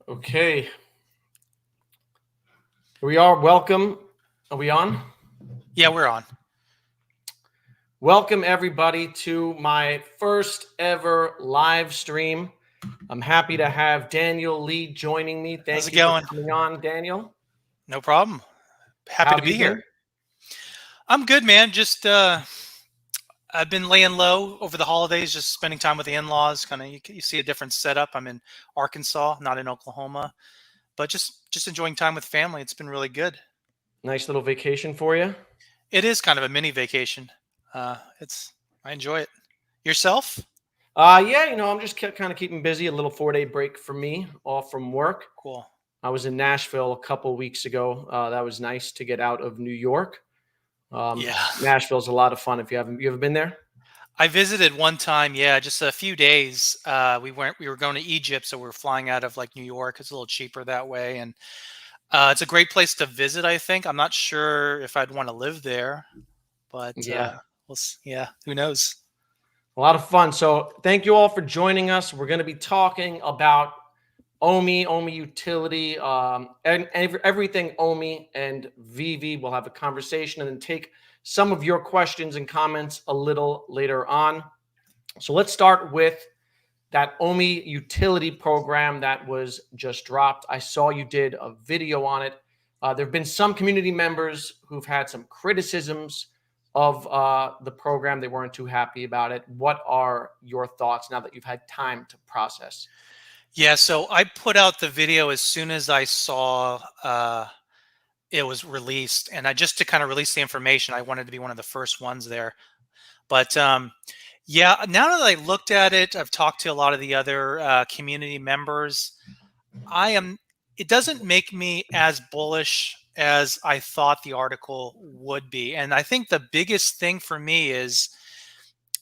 Okay, we are welcome. Are we on? Yeah, we're on. Welcome everybody to my first ever live stream. I'm happy to have Daniel Lee joining me. How's Thank it you for going? coming on, Daniel. No problem. Happy How to have you be here. been? I'm good, man. Just I've been laying low over the holidays, just spending time with the in-laws. Kind of, you see a different setup. I'm in Arkansas, not in Oklahoma, but just enjoying time with family. It's been really good. Nice little vacation for you. It is kind of a mini vacation. It's I enjoy it. Yourself? Yeah, I'm just kind of keeping busy. A little 4-day break for me, off from work. Cool. I was in Nashville a couple weeks ago. That was nice to get out of New York. Yeah. Nashville's a lot of fun. If you ever been there? I visited one time, yeah, just a few days. We were going to Egypt, so we were flying out of like New York. It's a little cheaper that way, and it's a great place to visit, I think. I'm not sure if I'd want to live there, but Yeah. yeah, who knows? A lot of fun. So thank you all for joining us. We're going to be talking about OMI Utility, and everything OMI and VeVe. We'll have a conversation and then take some of your questions and comments a little later on. So let's start with that OMI Utility Program that was just dropped. I saw you did a video on it. There have been some community members who've had some criticisms of the program. They weren't too happy about it. What are your thoughts now that you've had time to process? Yeah, so I put out the video as soon as I saw it was released, and I just to kind of release the information, I wanted to be one of the first ones there. But yeah, now that I looked at it, I've talked to a lot of the other community members. I am. It doesn't make me as bullish as I thought the article would be, and I think the biggest thing for me is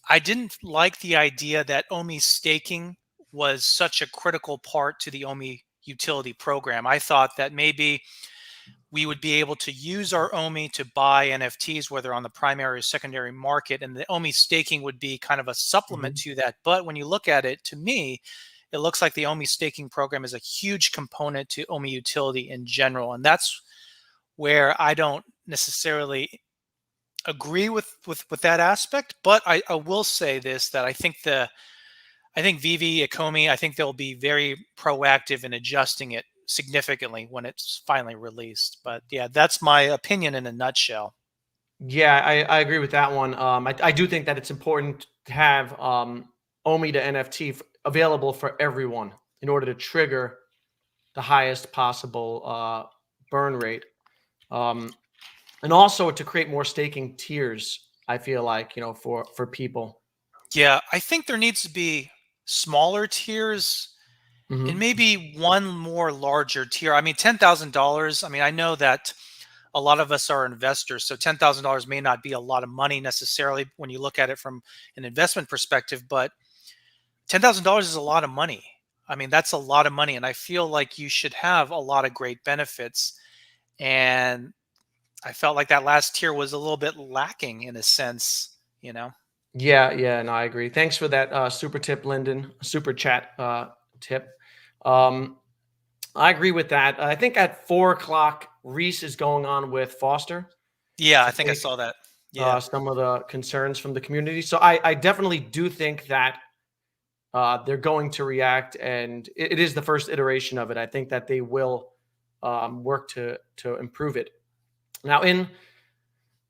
I didn't like the idea that OMI staking was such a critical part to the OMI utility program. I thought that maybe we would be able to use our OMI to buy NFTs, whether on the primary or secondary market, and the OMI staking would be kind of a supplement Mhm. to that. But when you look at it, to me, it looks like the OMI staking program is a huge component to OMI utility in general, and that's where I don't necessarily agree with that aspect. But I will say this, that I think VeVe, Ecomi, I think they'll be very proactive in adjusting it significantly when it's finally released. But yeah, that's my opinion in a nutshell. Yeah, I agree with that one. I do think that it's important to have OMI to NFT available for everyone in order to trigger the highest possible burn rate. Um, and also to create more staking tiers. I feel like for people. Yeah, I think there needs to be smaller tiers and Hmm. maybe one more larger tier. I mean, $10,000. I mean, I know that a lot of us are investors, so $10,000 may not be a lot of money necessarily when you look at it from an investment perspective, but $10,000 is a lot of money. I mean, that's a lot of money, and I feel like you should have a lot of great benefits. And I felt like that last tier was a little bit lacking in a sense, you know. Yeah, no, I agree. Thanks for that super tip, Lyndon. Super chat tip. Um, I agree with that. I think at 4 o'clock, Reese is going on with Foster Yeah, to I think I take saw that. Yeah. some of the concerns from the community. So I definitely do think that they're going to react, and it is the first iteration of it. I think that they will work to improve it. Now, in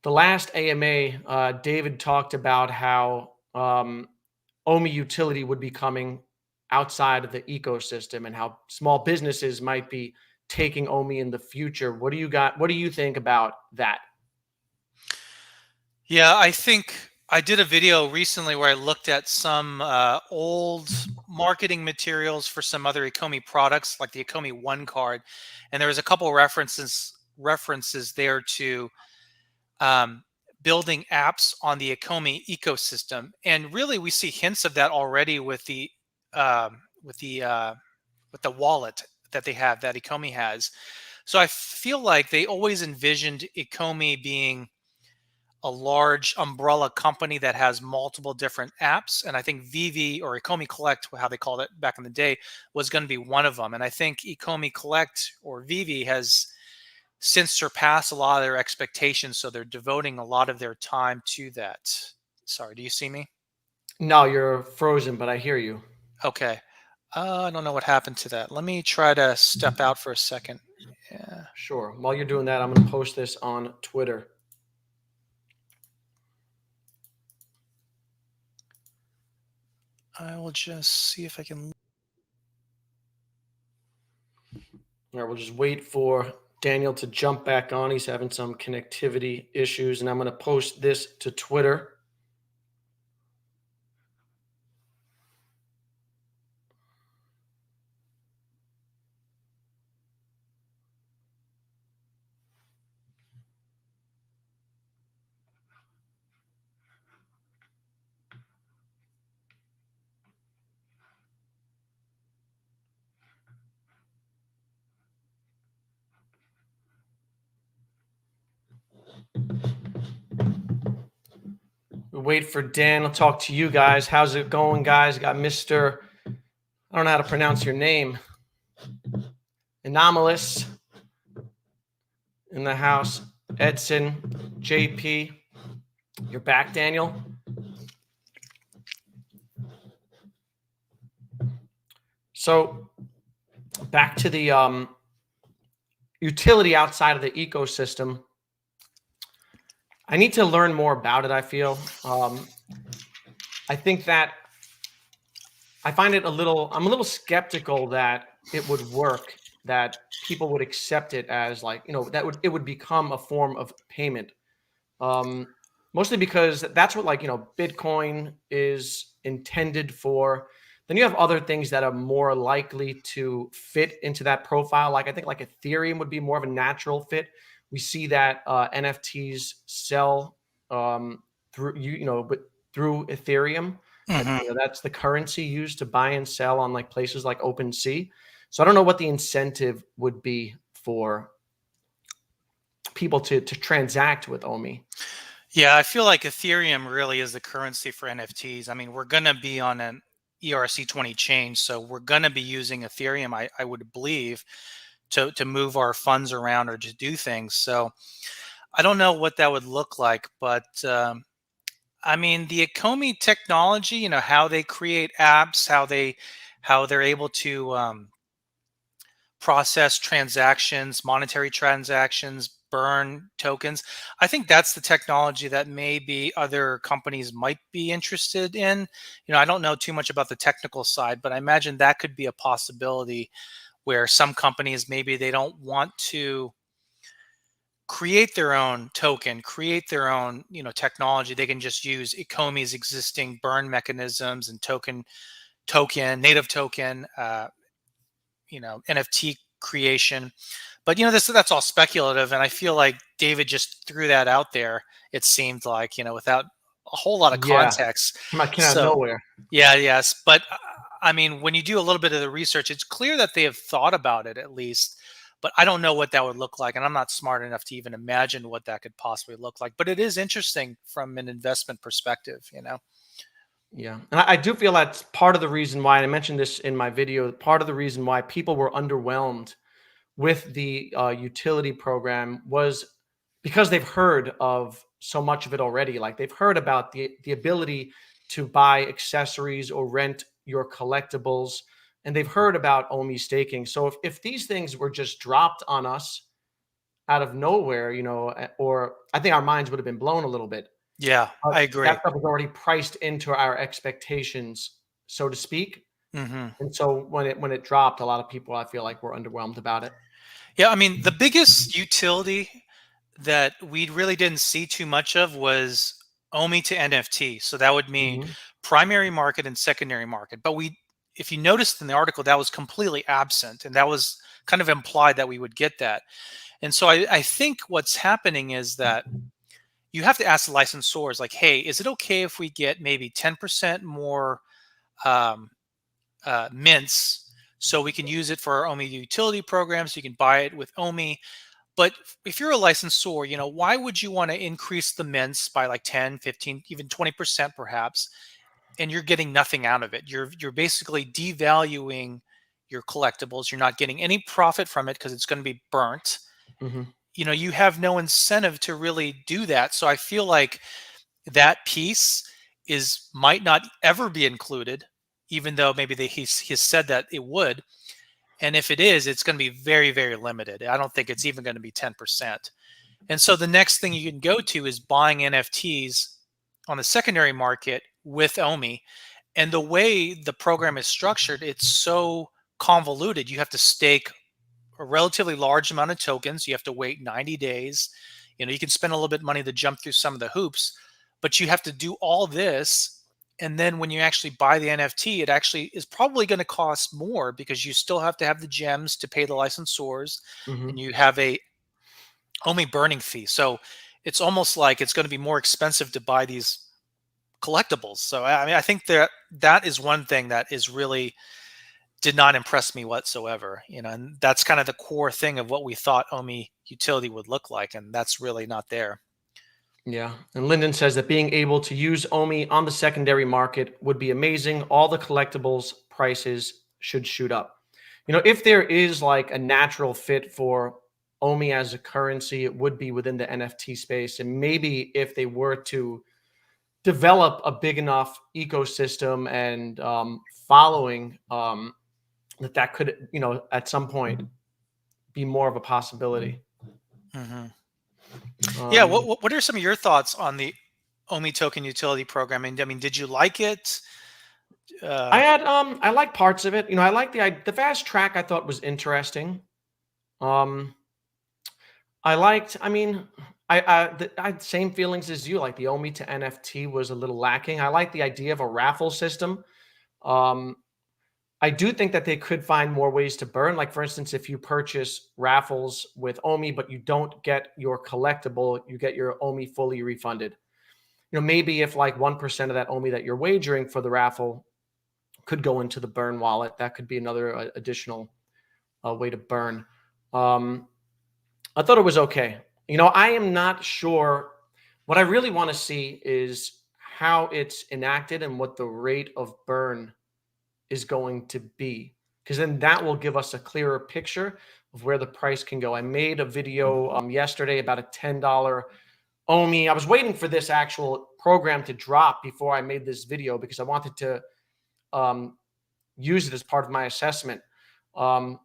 the last AMA, David talked about how OMI utility would be coming outside of the ecosystem and how small businesses might be taking OMI in the future. What do you got? What do you think about that? Yeah, I think I did a video recently where I looked at some old marketing materials for some other Ecomi products, like the Ecomi One card, and there was a couple references there to um, building apps on the Ecomi ecosystem, and really we see hints of that already um, with the uh, with the wallet that they have, that Ecomi has. So I feel like they always envisioned Ecomi being a large umbrella company that has multiple different apps. And I think VeVe or Ecomi Collect, how they called it back in the day, was going to be one of them. And I think Ecomi Collect or VeVe has since surpassed a lot of their expectations. So they're devoting a lot of their time to that. Sorry, do you see me? No, you're frozen, but I hear you. Okay. I don't know what happened to that. Let me try to step out for a second. Yeah. Sure. While you're doing that, I'm going to post this on Twitter. I will just see if I can. All right, we'll just wait for Daniel to jump back on. He's having some connectivity issues, and I'm going to post this to Twitter. We wait for Dan. I'll talk to you guys. How's it going, guys? Got Mr. I don't know how to pronounce your name. Anomalous in the house. Edson, JP. You're back, Daniel. So back to the utility outside of the ecosystem. I need to learn more about it, I feel. I think that I find it I'm a little skeptical that it would work, that people would accept it as like, it would become a form of payment. Mostly because that's what Bitcoin is intended for. Then you have other things that are more likely to fit into that profile. Like I think like Ethereum would be more of a natural fit. We see that NFTs sell but through Ethereum. Mhm. That's the currency used to buy and sell on like places like OpenSea. So I don't know what the incentive would be for people to transact with OMI. Yeah, I feel like Ethereum really is the currency for NFTs. I mean, we're going to be on an ERC20 chain, so we're going to be using Ethereum, I would believe, to move our funds around or to do things. So I don't know what that would look like, but I mean, the Ecomi technology, how they create apps, how they're able to process transactions, monetary transactions, burn tokens. I think that's the technology that maybe other companies might be interested in. I don't know too much about the technical side, but I imagine that could be a possibility where some companies maybe they don't want to create their own token, create their own, technology. They can just use Ecomi's existing burn mechanisms and native token, NFT creation. But that's all speculative, and I feel like David just threw that out there. It seemed like without a whole lot of Yeah, context. came out of So nowhere. yeah, yes, but I mean, when you do a little bit of the research, it's clear that they have thought about it at least. But I don't know what that would look like, and I'm not smart enough to even imagine what that could possibly look like. But it is interesting from an investment perspective. Yeah, and I do feel that's part of the reason why, and I mentioned this in my video, part of the reason why people were underwhelmed with the utility program was because they've heard of so much of it already. Like they've heard about the ability to buy accessories or rent your collectibles, and they've heard about OMI staking. So if these things were just dropped on us out of nowhere, or I think our minds would have been blown a little bit. Yeah, But I that agree. stuff was already priced into our expectations, so to speak. Hmm. And so when it dropped, a lot of people I feel like were underwhelmed about it. Yeah, I mean, the biggest utility that we really didn't see too much of was OMI to NFT. So that would mean Mhm. primary market and secondary market. But if you noticed in the article, that was completely absent, and that was kind of implied that we would get that. And so I think what's happening is that you have to ask the licensors, like, hey, is it okay if we get maybe 10% more um, mints so we can use it for our OMI utility program, so you can buy it with OMI? But if you're a licensor, why would you want to increase the mints by like 10, 15, even 20% perhaps, and you're getting nothing out of it? You're basically devaluing your collectibles. You're not getting any profit from it because it's going to be burnt. Hmm. You have no incentive to really do that. So I feel like that piece is might not ever be included, even though maybe he's said that it would. And if it is, it's going to be very, very limited. I don't think it's even going to be 10%. And so the next thing you can go to is buying NFTs on the secondary market with OMI. And the way the program is structured, it's so convoluted. You have to stake a relatively large amount of tokens. You have to wait 90 days. You can spend a little bit of money to jump through some of the hoops, but you have to do all this. And then when you actually buy the NFT, it actually is probably going to cost more because you still have to have the gems to pay the licensors, and Hmm. you have a OMI burning fee. So it's almost like it's going to be more expensive to buy these collectibles. So I mean, I think that is one thing that is really did not impress me whatsoever. And that's kind of the core thing of what we thought OMI utility would look like, and that's really not there. Yeah. And Lyndon says that being able to use OMI on the secondary market would be amazing. All the collectibles prices should shoot up. If there is like a natural fit for OMI as a currency, it would be within the NFT space. And maybe if they were to develop a big enough ecosystem and following, that could, at some point be more of a possibility. Hmm. Yeah. Um, What are some of your thoughts on the OMI token utility program? And I mean, did you like it? Uh, I like parts of it. I like the fast track. I thought was interesting. Um, I liked. I mean, I had same feelings as you. Like the OMI to NFT was a little lacking. I like the idea of a raffle system. Um, I do think that they could find more ways to burn. Like for instance, if you purchase raffles with OMI, but you don't get your collectible, you get your OMI fully refunded. Maybe if like 1% of that OMI that you're wagering for the raffle could go into the burn wallet. That could be another additional way to burn. Um, I thought it was okay. I am not sure. What I really want to see is how it's enacted and what the rate of burn is going to be, because then that will give us a clearer picture of where the price can go. I made a video yesterday about a $10 OMI. I was waiting for this actual program to drop before I made this video because I wanted to um, use it as part of my assessment. Um,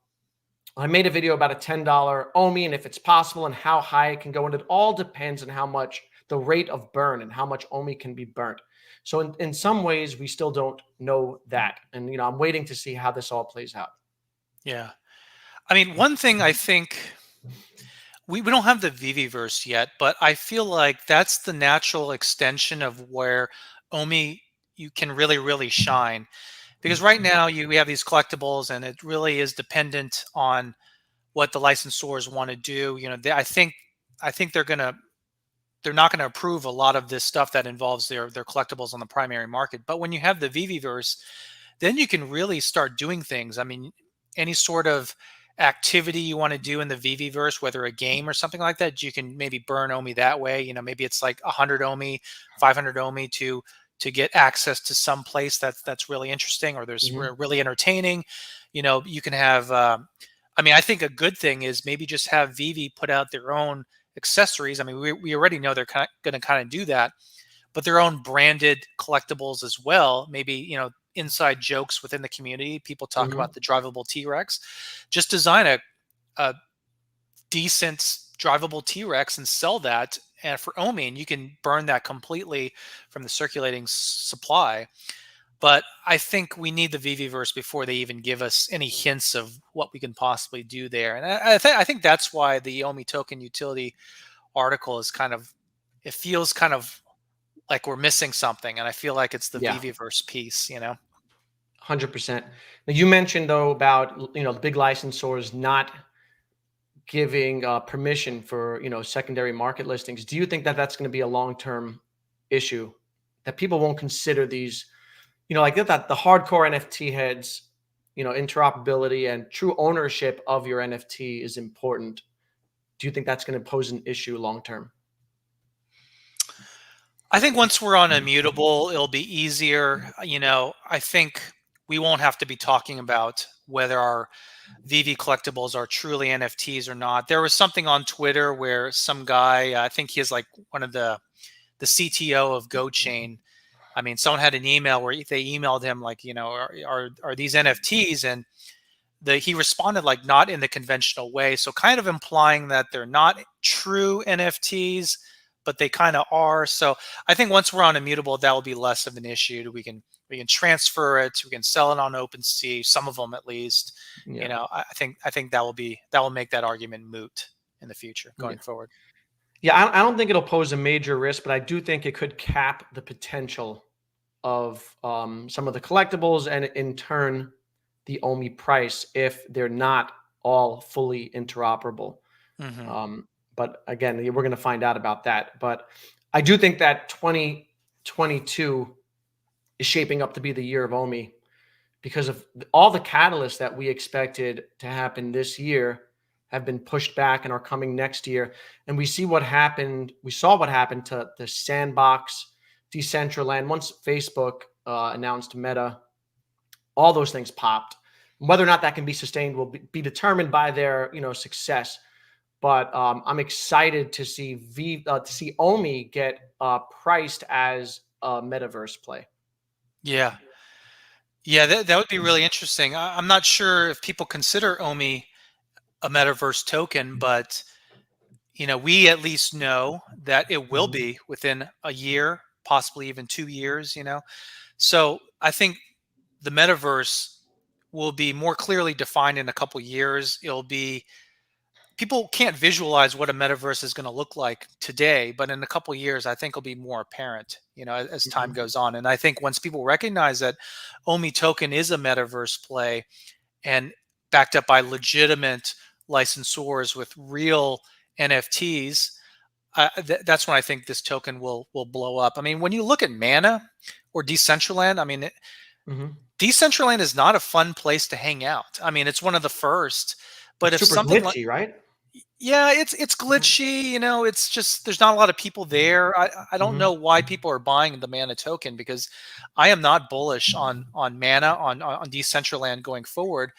I made a video about a $10 OMI and if it's possible and how high it can go. And it all depends on how much the rate of burn and how much OMI can be burnt. So in some ways, we still don't know that. And, I'm waiting to see how this all plays out. yeah. I mean, one thing I think we don't have the VeVeVerse yet, but I feel like that's the natural extension of where OMI you can really, really shine. Because right now we have these collectibles, and it really is dependent on what the licensors want to do. I think they're not gonna approve a lot of this stuff that involves their collectibles on the primary market. But when you have the VeVeVerse, then you can really start doing things. I mean, any sort of activity you want to do in the VeVeVerse, whether a game or something like that, you can maybe burn OMI that way. Maybe it's like 100 OMI, 500 OMI to get access to some place that's really interesting, or there's Hmm. really entertaining. You can have. I mean, I think a good thing is maybe just have VeVe put out their own accessories. I mean, we already know they're going to kind of do that, but their own branded collectibles as well. Maybe, inside jokes within the community. People talk Hmm. about the drivable T-Rex. Just design a decent drivable T-Rex and sell that and for OMI, and you can burn that completely from the circulating supply. But I think we need the VeVeVerse before they even give us any hints of what we can possibly do there. And I think that's why the OMI token utility article is it feels kind of like we're missing something, and I feel like it's the Yeah, VeVeVerse piece. 100%. Now, you mentioned though about, the big licensors not giving permission for, secondary market listings. Do you think that that's going to be a long-term issue, that people won't consider these, like that the hardcore NFT heads, interoperability and true ownership of your NFT is important do you think that's going to pose an issue long term? I think once we're on immutable, it'll be easier. I think we won't have to be talking about whether our VeVe collectibles are truly NFTs or not. There was something on Twitter where some guy, I think he is like one of the CTO of GoChain. I mean, someone had an email where they emailed him like, are these NFTs? And he responded like not in the conventional way. So kind of implying that they're not true NFTs, but they kind of are. So I think once we're on immutable, that will be less of an issue. We can transfer it. We can sell it on OpenSea, some of them at least. Yeah. I think that will make that argument moot in the future going forward. Yeah, I don't think it'll pose a major risk, but I do think it could cap the potential of some of the collectibles and in turn the OMI price if they're not all fully interoperable. But again, we're going to find out about that. But I do think that 2022 is shaping up to be the year of OMI because of all the catalysts that we expected to happen this year have been pushed back and are coming next year. And we see what happened. We saw what happened to the Sandbox, Decentraland. Once Facebook announced Meta, all those things popped. Whether or not that can be sustained will be determined by their success. But I'm excited to see OMI get priced as a metaverse play. Yeah, that would be really interesting. I'm not sure if people consider OMI a metaverse token, but we at least know that it will be within a year, possibly even 2 years. So I think the metaverse will be more clearly defined in a couple years. People can't visualize what a metaverse is going to look like today, but in a couple years, I think it'll be more apparent, as time goes on. And I think once people recognize that OMI token is a metaverse play and backed up by legitimate licensors with real NFTs, that's when I think this token will blow up. I mean, when you look at Mana or Decentraland, I mean, Decentraland is not a fun place to hang out. I mean, it's one of the first, but it's if super something glitchy, right? Yeah, it's glitchy. It's just there's not a lot of people there. I don't know why people are buying the Mana token because I am not bullish on Mana on Decentraland going forward.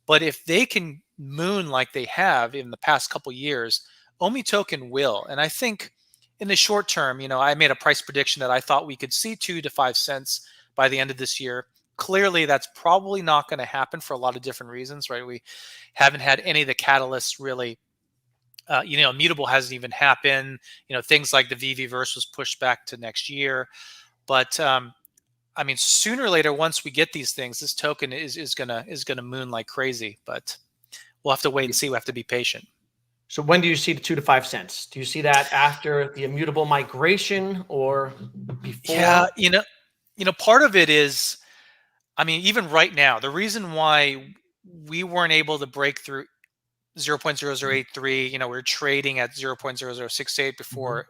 But if they can moon like they have in the past couple years, OMI token will. And I think in the short term, I made a price prediction that I thought we could see 2 to 5 cents by the end of this year. Clearly, that's probably not going to happen for a lot of different reasons, right? We haven't had any of the catalysts really. Immutable hasn't even happened. Things like the VeVeVerse was pushed back to next year. But I mean, sooner or later, once we get these things, this token is gonna moon like crazy. But we'll have to wait and see. We have to be patient. So when do you see the 2 to 5 cents? Do you see that after the immutable migration or before? Yeah, part of it is, I mean, even right now, the reason why we weren't able to break through 0.0083, we're trading at 0.0068 before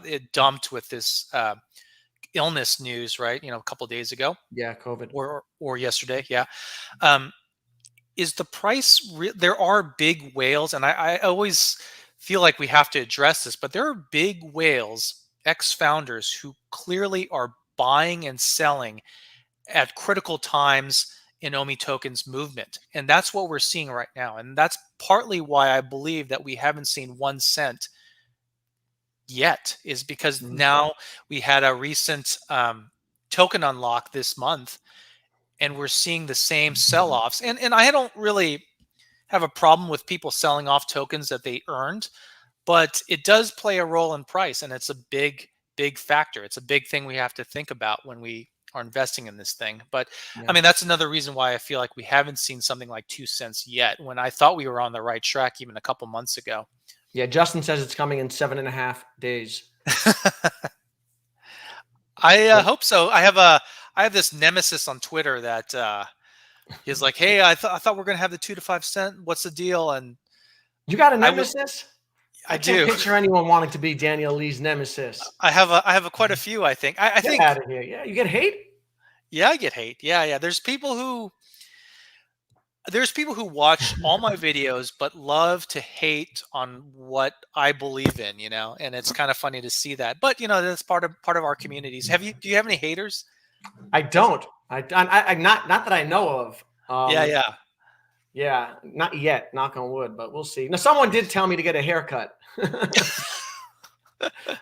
it dumped with this illness news, right? A couple of days ago. Yeah, COVID. Or yesterday, yeah. Is the price there are big whales, and I always feel like we have to address this, but there are big whales, ex-founders, who clearly are buying and selling at critical times in OMI tokens movement. And that's what we're seeing right now. And that's partly why I believe that we haven't seen 1 cent yet, is because now we had a recent token unlock this month, and we're seeing the same sell-offs. And I don't really have a problem with people selling off tokens that they earned, but it does play a role in price, and it's a big factor. It's a big thing we have to think about when we are investing in this thing. But I mean, that's another reason why I feel like we haven't seen something like 2 cents yet, when I thought we were on the right track even a couple months ago. Yeah, Justin says it's coming in 7.5 days. I hope so. I have this nemesis on Twitter that he's like, "Hey, I thought we're gonna have the 2 to 5 cent. What's the deal?" And you got a nemesis? I can't do. Picture anyone wanting to be Daniel Lee's nemesis. I have quite a few. I think. I think. Get out of here. Yeah, you get hate. Yeah, I get hate. Yeah. There's people who There's people who watch all my videos but love to hate on what I believe in, and it's kind of funny to see that. But that's part of our communities. Do you have any haters? I don't. I not that I know of. Yeah, yeah. Yeah, not yet. Knock on wood, but we'll see. Now, someone did tell me to get a haircut.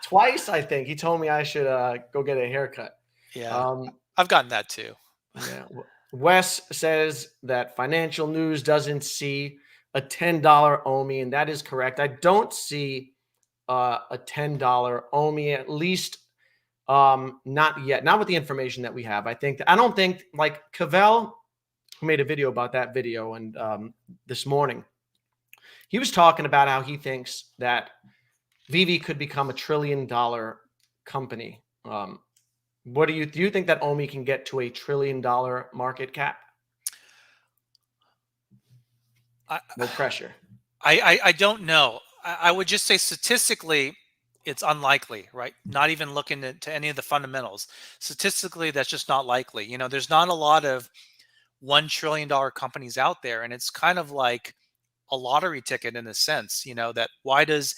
Twice, I think. He told me I should go get a haircut. Yeah. Um, I've gotten that too. yeah. Wes says that financial news doesn't see a $10 OMI, and that is correct. I don't see a $10 OMI, at least not yet. Not with the information that we have. I don't think, like Cavell, who made a video about that video, and this morning, he was talking about how he thinks that VeVe could become $1 trillion company. What do you think that OMI can get to $1 trillion market cap? No pressure. I don't know. I would just say statistically, it's unlikely, right? Not even looking into any of the fundamentals. Statistically, that's just not likely. There's not a lot of $1 trillion companies out there, and it's kind of like a lottery ticket in a sense. That why does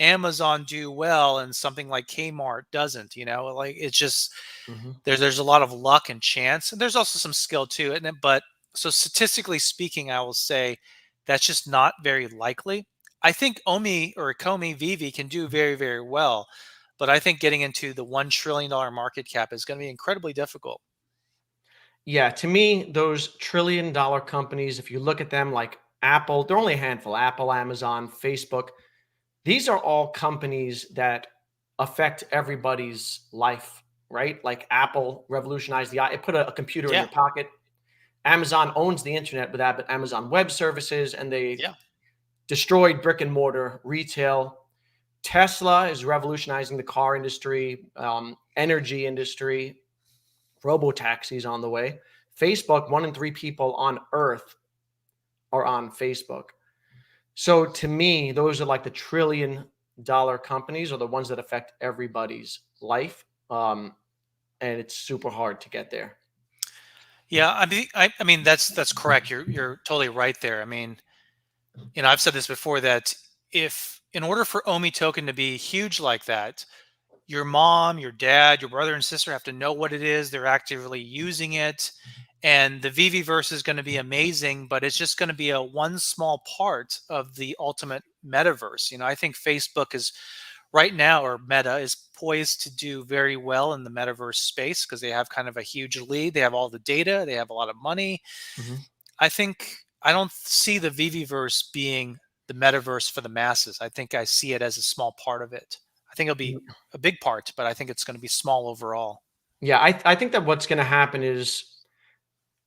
Amazon do well and something like Kmart doesn't? Like it's just there's a lot of luck and chance, and there's also some skill too. But so statistically speaking, I will say that's just not very likely. I think OMI or Komi VeVe can do very, very well, but I think getting into the $1 trillion market cap is going to be incredibly difficult. Yeah, to me, those $1 trillion companies, if you look at them like Apple, they're only a handful: Apple, Amazon, Facebook. These are all companies that affect everybody's life, right? Like Apple revolutionized it put a computer in Yeah, your pocket. Amazon owns the internet with Amazon Web Services, and they yeah, destroyed brick and mortar retail. Tesla is revolutionizing the car industry, energy industry, robo taxis on the way. Facebook, 1 in 3 people on Earth are on Facebook. So to me, those are like the $1 trillion companies, are the ones that affect everybody's life. And it's super hard to get there. yeah. I mean that's correct. You're totally right there. I mean, I've said this before that if in order for OMI token to be huge like that, your mom, your dad, your brother and sister have to know what it is. They're actively using it. And the VeVeVerse is going to be amazing, but it's just going to be a one small part of the ultimate metaverse. I think Facebook is right now, or Meta is poised to do very well in the metaverse space because they have kind of a huge lead. They have all the data, they have a lot of money. Mhm. I don't see the VeVeVerse being the metaverse for the masses. I think I see it as a small part of it. I think it'll be a big part, but I think it's going to be small overall. Yeah, I think that what's going to happen is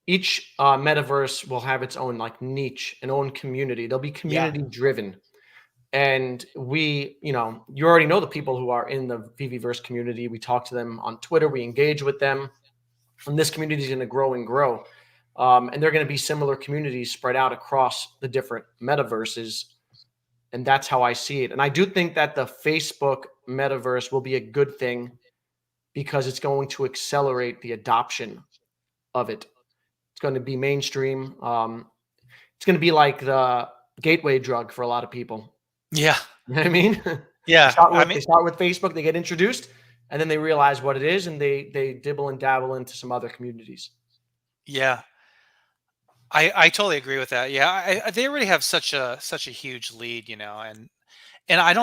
each metaverse will have its own like niche, an own community. They'll be Yeah. community driven. And you already know the people who are in the VeVeVerse community. We talk to them on Twitter, we engage with them, and this community is going to grow and grow. And they're going to be similar communities spread out across the different metaverses. And that's how I see it. And I do think that the Facebook metaverse will be a good thing because it's going to accelerate the adoption of it. It's going to be mainstream. It's going to be like the gateway drug for a lot of people. Yeah. You know what I mean? Yeah. They start with Facebook, they get introduced, and then they realize what it is, and they dibble and dabble into some other communities. Yeah. I totally agree with that. Yeah, they already have such a huge lead, and I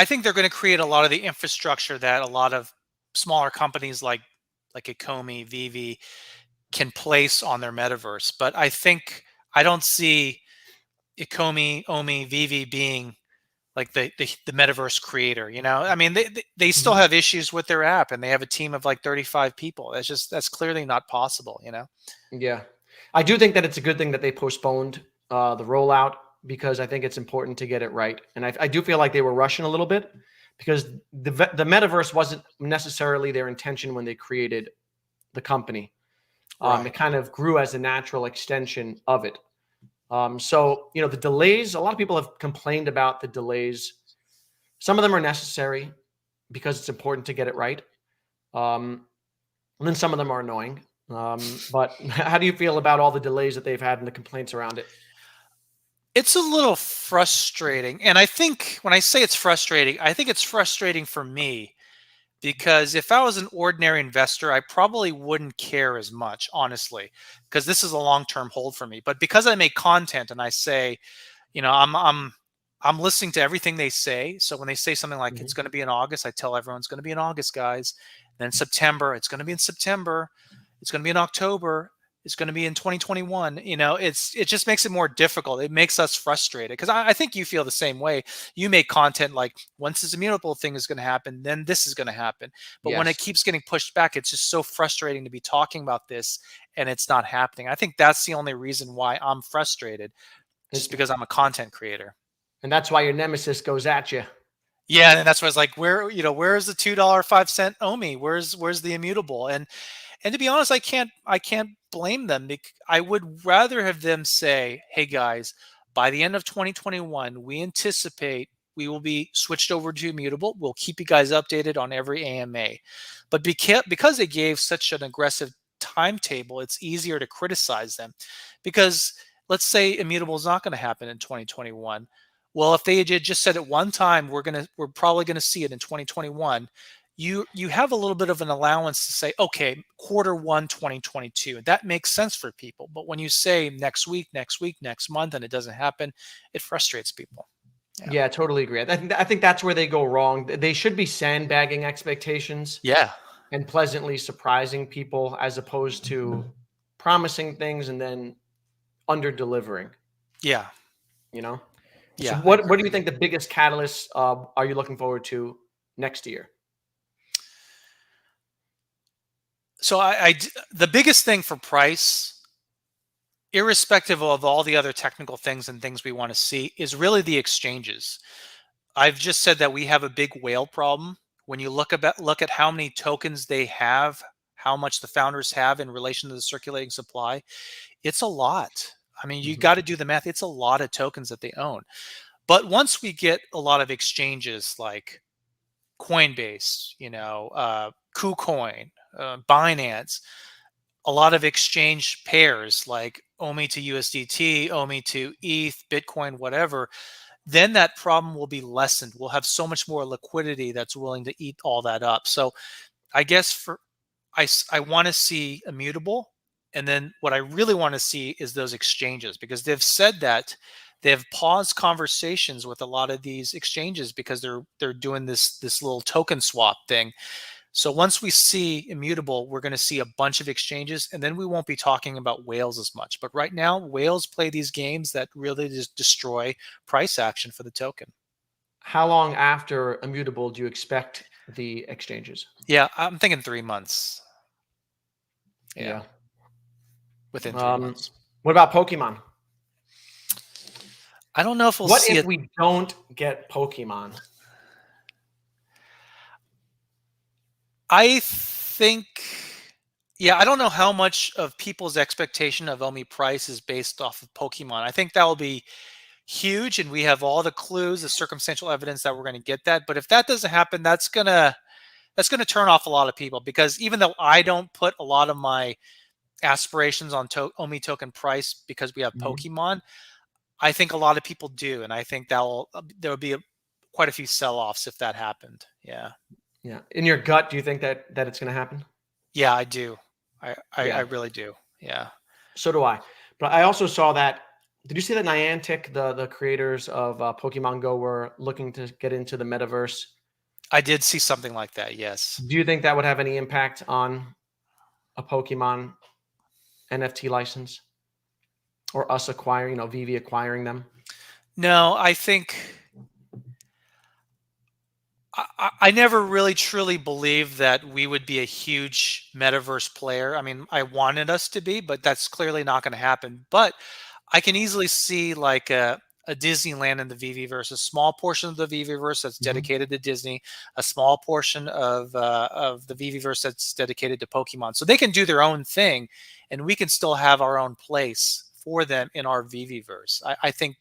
think they're going to create a lot of the infrastructure that a lot of smaller companies like Ecomi, VeVe can place on their metaverse. But I don't see Ecomi, OMI, VeVe being like the metaverse creator. I mean, they still Mhm. have issues with their app, and they have a team of like 35 people. That's clearly not possible. Yeah. I do think that it's a good thing that they postponed the rollout because I think it's important to get it right. And I do feel like they were rushing a little bit because the metaverse wasn't necessarily their intention when they created the company. Right. It kind of grew as a natural extension of it. So, the delays, a lot of people have complained about the delays. Some of them are necessary because it's important to get it right. And then some of them are annoying. But how do you feel about all the delays that they've had and the complaints around it? It's a little frustrating. And I think when I say it's frustrating, I think it's frustrating for me because if I was an ordinary investor, I probably wouldn't care as much, honestly, because this is a long-term hold for me. But because I make content and I say, you know, I'm listening to everything they say. So when they say something like it's Mhm. going to be in August, I tell everyone it's going to be in August, guys. Then September, it's going to be in September. It's going to be in October. It's going to be in 2021. You know, it just makes it more difficult. It makes us frustrated because I think you feel the same way. You make content like once this immutable thing is going to happen, then this is going to happen. But when it Yes. keeps getting pushed back, it's just so frustrating to be talking about this and it's not happening. I think that's the only reason why I'm frustrated, just And because I'm a content creator. and that's why your nemesis goes at you. Yeah, and that's why I was like, where's the $2.05 OMI? Where's the immutable? And to be honest, I can't blame them. I would rather have them say, "Hey guys, by the end of 2021, we anticipate we will be switched over to immutable. We'll keep you guys updated on every AMA." But because they gave such an aggressive timetable, it's easier to criticize them. Because let's say immutable is not going to happen in 2021. Well, if they had just said at one time, we're probably gonna see it in 2021, you have a little bit of an allowance to say, okay, Q1 2022. That makes sense for people. But when you say next week, next month, and it doesn't happen, it frustrates people. Yeah. Yeah, totally agree. I think that's where they go wrong. They should be sandbagging expectations Yeah. and pleasantly surprising people as opposed to promising things and then under delivering, Yeah. you know? So Yeah. I what agree. do you think the biggest catalysts are you looking forward to next year? So the biggest thing for price, irrespective of all the other technical things and things we want to see, is really the exchanges. I've just said that we have a big whale problem. When you look at how many tokens they have, how much the founders have in relation to the circulating supply, it's a lot. I mean, you Mhm. got to do the math. It's a lot of tokens that they own. But once we get a lot of exchanges like Coinbase, KuCoin, Binance, a lot of exchange pairs like OMI to USDT, OMI to ETH, Bitcoin, whatever, then that problem will be lessened. We'll have so much more liquidity that's willing to eat all that up. So I guess I want to see immutable, and then what I really want to see is those exchanges, because they've said that they've paused conversations with a lot of these exchanges because they're doing this little token swap thing. So once we see immutable, we're going to see a bunch of exchanges, and then we won't be talking about whales as much. But right now, whales play these games that really just destroy price action for the token. How long after immutable do you expect the exchanges? Yeah, I'm thinking 3 months. Yeah, Yeah. within three Um, months. what about Pokemon? I don't know if we'll What see if it. we don't get Pokemon? I think, yeah, I don't know how much of people's expectation of OMI price is based off of Pokemon. I think that will be huge, and we have all the clues, the circumstantial evidence that we're going to get that. But if that doesn't happen, that's gonna turn off a lot of people, because even though I don't put a lot of my aspirations on OMI token price because we have Mhm. Pokemon, I think a lot of people do, and I think there will be quite a few sell-offs if that happened. Yeah, Yeah. In your gut, do you think that it's going to happen? yeah, I do. I Yeah. really do. Yeah, So do I. But I also saw that. Did you see that Niantic, the creators of Pokemon Go, were looking to get into the metaverse? I did see something like that. Yes. Do you think that would have any impact on a Pokemon NFT license or us acquiring, VeVe acquiring them? No, I think I never really truly believed that we would be a huge metaverse player. I mean, I wanted us to be, but that's clearly not going to happen. But I can easily see like a Disneyland in the VeVeVerse, a small portion of the VeVeVerse that's Mhm. dedicated to Disney, a small portion of the VeVeVerse that's dedicated to Pokemon. So they can do their own thing, and we can still have our own place for them in our VeVeVerse. I think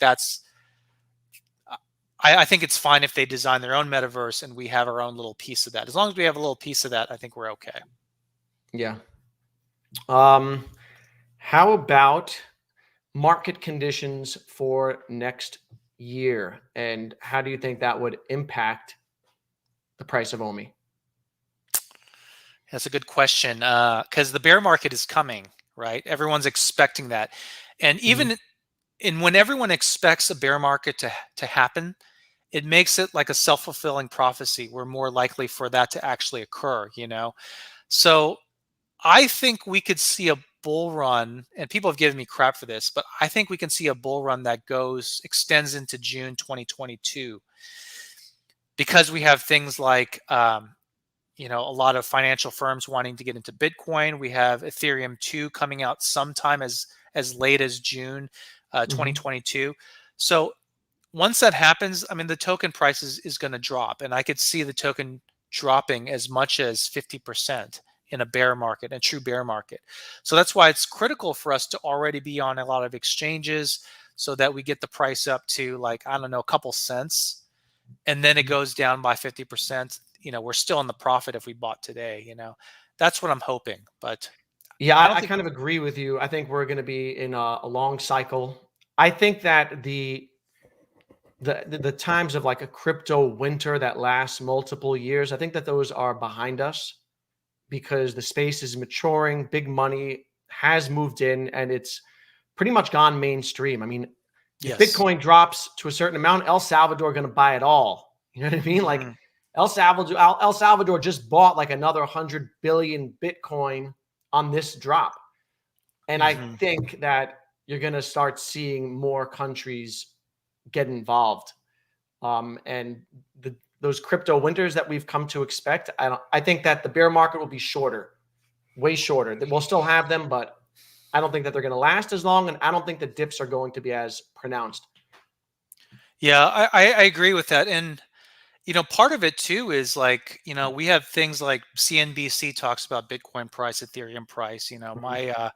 I think it's fine if they design their own metaverse and we have our own little piece of that. As long as we have a little piece of that, I think we're okay. Yeah. Um, how about market conditions for next year, and how do you think that would impact the price of OMI? That's a good question, because the bear market is coming, right? Everyone's expecting that, and Mhm, even when everyone expects a bear market to happen, it makes it like a self-fulfilling prophecy. We're more likely for that to actually occur, you know? So I think we could see a bull run, and people have given me crap for this, but I think we can see a bull run that extends into June 2022 because we have things like a lot of financial firms wanting to get into Bitcoin. We have Ethereum 2 coming out sometime as late as June mhm. 2022. So once that happens, I mean, the token price is going to drop, and I could see the token dropping as much as 50% in a bear market, a true bear market. So that's why it's critical for us to already be on a lot of exchanges so that we get the price up to, like, I don't know, a couple cents, and then it goes down by 50%. We're still in the profit if we bought today. That's what I'm hoping, but Yeah, I don't I think. kind of agree with you. I think we're gonna be in a long cycle. I think that the times of, like, a crypto winter that lasts multiple years, I think that those are behind us because the space is maturing, big money has moved in, and it's pretty much gone mainstream. I mean, if Yes. Bitcoin drops to a certain amount, El Salvador going to buy it all. You know what I mean? Like Hmm. El Salvador just bought like another 100 billion Bitcoin on this drop. And I Hmm. think that you're going to start seeing more countries get involved. And those crypto winters that we've come to expect, I think that the bear market will be shorter, way shorter. We'll still have them, but I don't think that they're going to last as long, and I don't think the dips are going to be as pronounced. Yeah, I agree with that. And part of it too is, like, we have things like CNBC talks about Bitcoin price, Ethereum price. Mhm.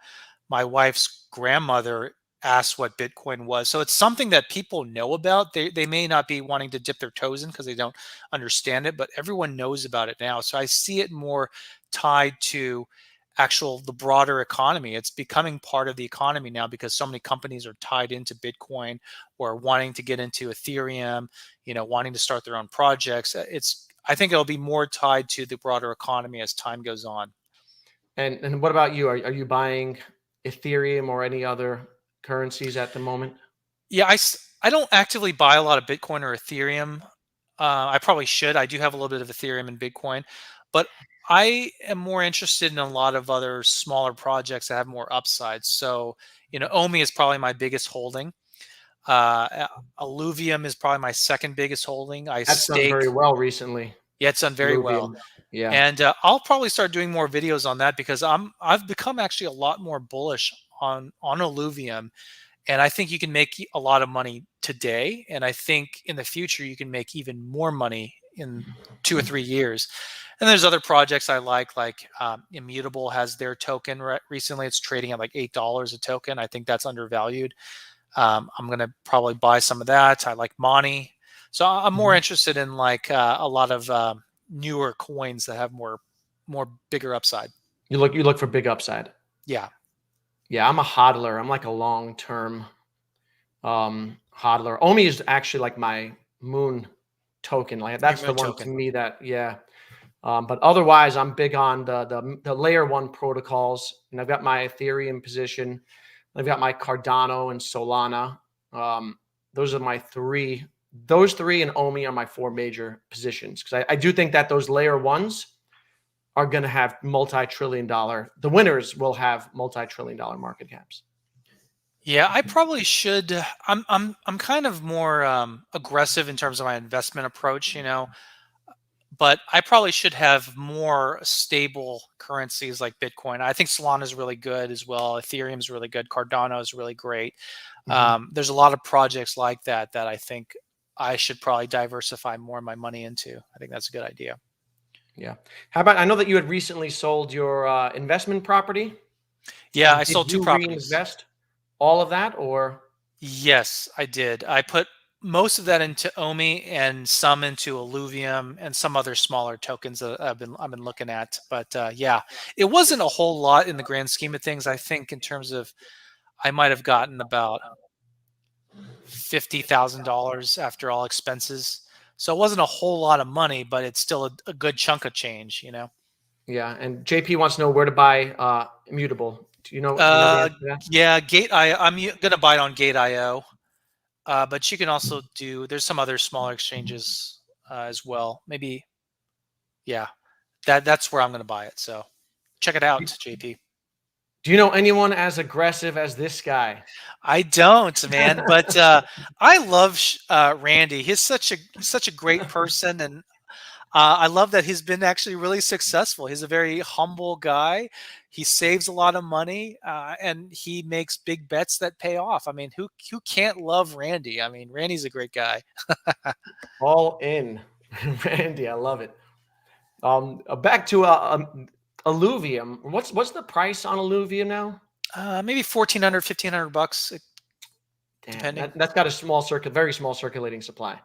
My wife's grandmother asked what Bitcoin was. So it's something that people know about. They may not be wanting to dip their toes in because they don't understand it, but everyone knows about it now. So I see it more tied to the broader economy. It's becoming part of the economy now because so many companies are tied into Bitcoin or wanting to get into Ethereum, wanting to start their own projects. I think it'll be more tied to the broader economy as time goes on. And what about you? Are you buying Ethereum or any other currencies at the moment? Yeah, I don't actively buy a lot of Bitcoin or Ethereum. I probably should. I do have a little bit of Ethereum and Bitcoin, but I am more interested in a lot of other smaller projects that have more upside. So, OMI is probably my biggest holding. Illuvium is probably my second biggest holding. I That's done stake. very well recently. Yeah, it's done very well, Illuvium. Yeah. and I'll probably start doing more videos on that because I've become actually a lot more bullish on Illuvium, and I think you can make a lot of money today. And I think in the future, you can make even more money in 2 or 3 years. And there's other projects I like Immutable has their token recently. It's trading at like $8 a token. I think that's undervalued. I'm going to probably buy some of that. I like Money. So I'm more Mhm. interested in, like, a lot of newer coins that have more bigger upside. You look for big upside. Yeah. Yeah, I'm a hodler. I'm like a long-term hodler. OMI is actually like my moon token. Like Your that's the moon one to token. me that, yeah. But otherwise, I'm big on the layer one protocols, and I've got my Ethereum position. I've got my Cardano and Solana. Um, those are my three. Those three and OMI are my four major positions because I do think that those layer ones are going to have multi-trillion dollar. The winners will have multi-trillion dollar market caps. Yeah, I probably should. I'm kind of more aggressive in terms of my investment approach, but I probably should have more stable currencies like Bitcoin. I think Solana is really good as well. Ethereum is really good. Cardano is really great. Mhm. There's a lot of projects like that I think I should probably diversify more of my money into. I think that's a good idea. Yeah. How about, I know that you had recently sold your investment property. Yeah, I Did sold two you properties. reinvest all of that or? Yes, I did. I put most of that into OMI and some into Illuvium and some other smaller tokens that I've been looking at. But yeah, it wasn't a whole lot in the grand scheme of things. I think in terms of I might have gotten about $50,000 after all expenses. So it wasn't a whole lot of money, but it's still a good chunk of change, you know. Yeah, and JP wants to know where to buy Immutable. Do you know the Uh, answer to that? yeah, I'm gonna buy it on Gate.io, but you can also do. There's some other smaller exchanges as well. Maybe, yeah, that's where I'm gonna buy it. So check it out, JP. Do you know anyone as aggressive as this guy? I don't, man, but I love Randy. He's such a great person, and I love that he's been actually really successful. He's a very humble guy. He saves a lot of money, and he makes big bets that pay off. I mean, who can't love Randy? I mean, Randy's a great guy. All in, Randy. I love it. Back to Illuvium. What's the price on Illuvium now? Maybe 1,400, $1,500, Damn, depending. that's got a very small circulating supply.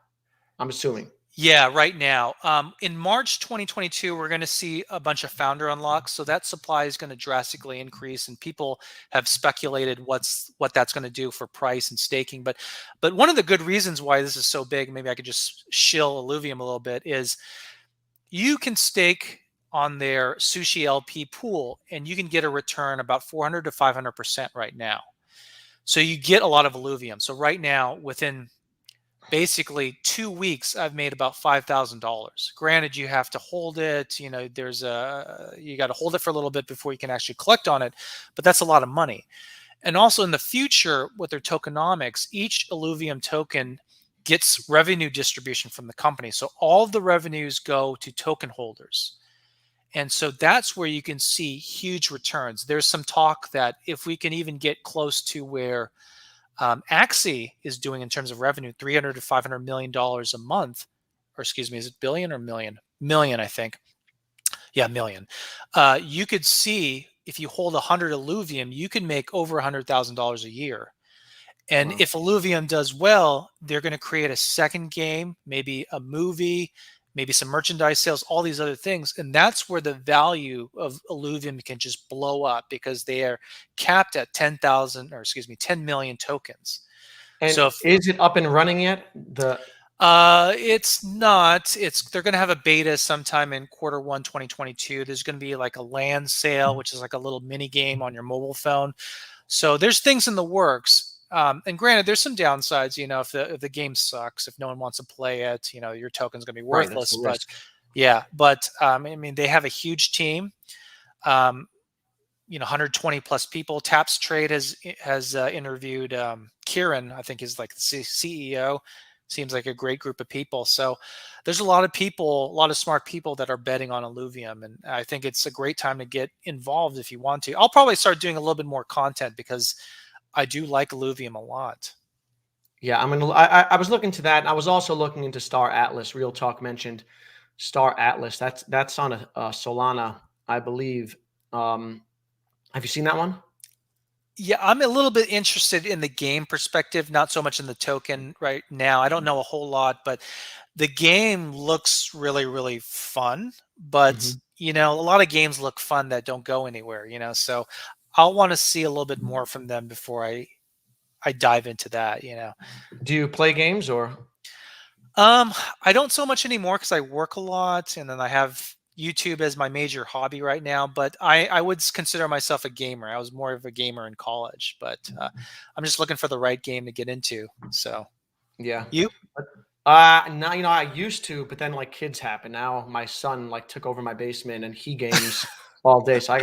I'm assuming. Yeah, right now. In March 2022, we're going to see a bunch of founder unlocks. So that supply is going to drastically increase, and people have speculated what that's going to do for price and staking. But one of the good reasons why this is so big, maybe I could just shill Illuvium a little bit, is you can stake on their Sushi LP pool, and you can get a return about 400 to 500% right now. So you get a lot of Illuvium. So right now, within basically 2 weeks, I've made about $5,000. Granted, you have to hold it. You know, you got to hold it for a little bit before you can actually collect on it, but that's a lot of money. And also in the future, with their tokenomics, each Illuvium token gets revenue distribution from the company. So all of the revenues go to token holders. And so that's where you can see huge returns. There's some talk that if we can even get close to where Axie is doing in terms of revenue, $300 to $500 million a month, or excuse me, is it billion or million? Million, I think. Yeah, million. You could see if you hold 100 Illuvium, you can make over $100,000 a year. And Wow. if Illuvium does well, they're going to create a second game, maybe a movie, maybe some merchandise sales, all these other things. And that's where the value of Illuvium can just blow up because they are capped at 10,000, or excuse me, 10 million tokens. And So if is it up and running yet? it's not, they're going to have a beta sometime in Q1 2022. There's going to be like a land sale, which is like a little mini game on your mobile phone. So there's things in the works. And granted, there's some downsides. You know, if the game sucks, if no one wants to play it, you know, your token's going to be Right, that's worthless. the But risk. yeah, but I mean, they have a huge team. You know, 120 plus people. Taps Trade has interviewed Kieran. I think is like the CEO. Seems like a great group of people. So there's a lot of people, a lot of smart people that are betting on Illuvium, and I think it's a great time to get involved if you want to. I'll probably start doing a little bit more content because I do like Illuvium a lot. Yeah, I was looking to that. And I was also looking into Star Atlas. Real Talk mentioned Star Atlas. That's on a Solana, I believe. Have you seen that one? Yeah, I'm a little bit interested in the game perspective, not so much in the token right now. I don't know a whole lot, but the game looks really, really fun. But, Mhm. you know, a lot of games look fun that don't go anywhere, you know. So I'll want to see a little bit more from them before I dive into that, you know. Do you play games or? Um, I don't so much anymore because I work a lot and then I have YouTube as my major hobby right now. But I would consider myself a gamer. I was more of a gamer in college, but I'm just looking for the right game to get into. So Yeah. you? Now I used to, but then like kids happen. Now my son like took over my basement and he games all day. So I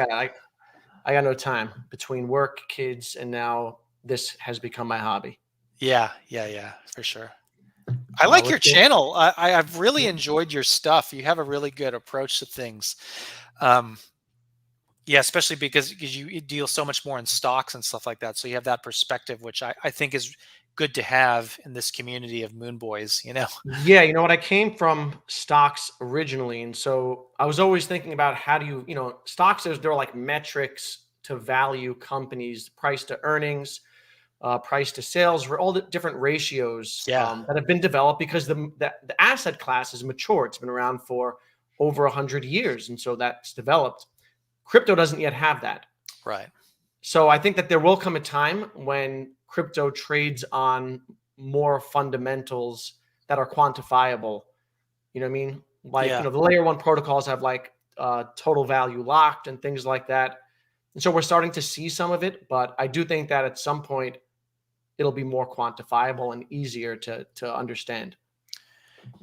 got no time between work, kids, and now this has become my hobby. Yeah, yeah, yeah, for sure. I like your Let's go. channel. I've really enjoyed your stuff. You have a really good approach to things. Um, yeah, especially because you deal so much more in stocks and stuff like that. So you have that perspective, which I think is good to have in this community of moon boys, you know? Yeah, you know what? I came from stocks originally, and so I was always thinking about how do stocks. There are like metrics to value companies, price to earnings. price to sales, all the different ratios Yeah. that have been developed because the asset class is mature. It's been around for over 100 years, and so that's developed. Crypto doesn't yet have that. Right. So I think that there will come a time when crypto trades on more fundamentals that are quantifiable. You know what I mean? Like, Yeah. the layer one protocols have like total value locked and things like that. And so we're starting to see some of it, but I do think that at some point it'll be more quantifiable and easier to understand.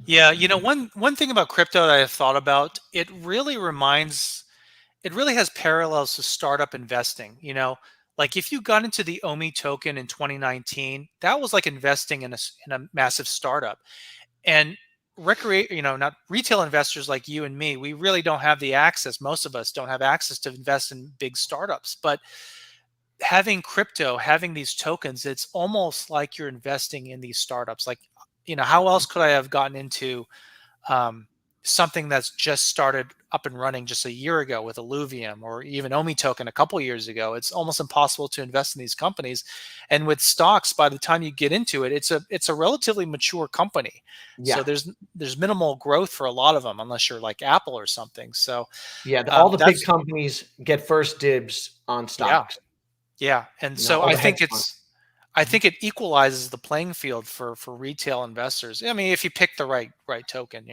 Yeah. One thing about crypto that I've thought about, it really has parallels to startup investing. Like if you got into the OMI token in 2019, that was like investing in a massive startup. And not retail investors like you and me, we really don't have the access. Most of us don't have access to invest in big startups. But having crypto, having these tokens, it's almost like you're investing in these startups. Like, how else could I have gotten into um, something that's just started up and running just a year ago with Illuvium or even OMI token a couple years ago? It's almost impossible to invest in these companies. And with stocks, by the time you get into it, it's a relatively mature company. So Yeah. there's minimal growth for a lot of them, unless you're like Apple or something. So Yeah. All the big that's companies get first dibs on yeah, stocks, yeah. And so or the hedge funds. I think it equalizes the playing field for retail investors. I mean, if you pick the right token.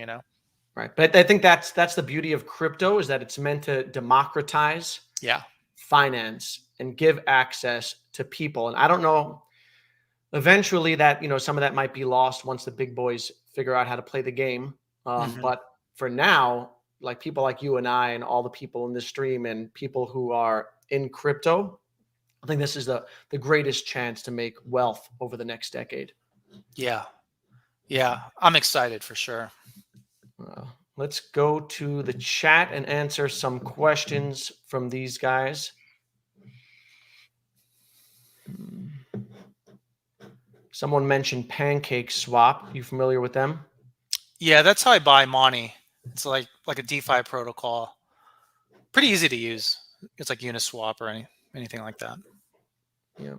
Right. But I think that's the beauty of crypto is that it's meant to democratize Yeah. finance and give access to people. And I don't know, eventually that, some of that might be lost once the big boys figure out how to play the game. Hmm. But for now, like people like you and I and all the people in this stream and people who are in crypto, I think this is the greatest chance to make wealth over the next decade. Yeah. Yeah. I'm excited for sure. Uh, let's go to the chat and answer some questions from these guys. Someone mentioned Pancake Swap. You familiar with them? Yeah, that's how I buy money. It's like a DeFi protocol. Pretty easy to use. It's like Uniswap or anything like that. Yeah.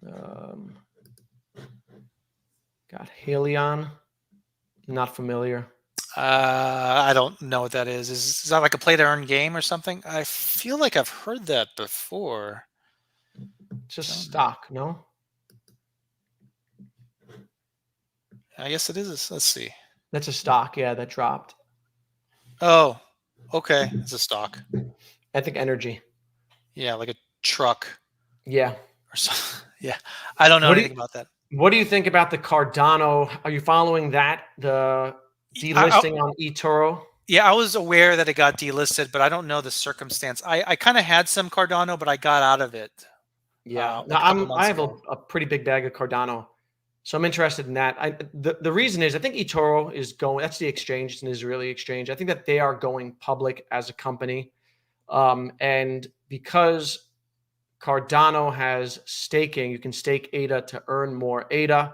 Um, got Helion. Not familiar. I don't know what that is. Is that like a play to earn game or something? I feel like I've heard that before. Just Don't know. stock, no? I guess it is. Let's see. That's a stock, yeah, that dropped. Oh, okay. It's a stock. I think energy. Yeah, like a truck Yeah. or something. Yeah, I don't know What do anything you about that. what do you think about the Cardano? Are you following that? The I, delisting on eToro? Yeah, I was aware that it got delisted, but I don't know the circumstance. I kind of had some Cardano, but I got out of it Yeah. No, like a couple I months have ago. a pretty big bag of Cardano. So I'm interested in that. The reason is I think eToro is going, that's the exchange, it's an Israeli exchange. I think that they are going public as a company. And because Cardano has staking, you can stake ADA to earn more ADA.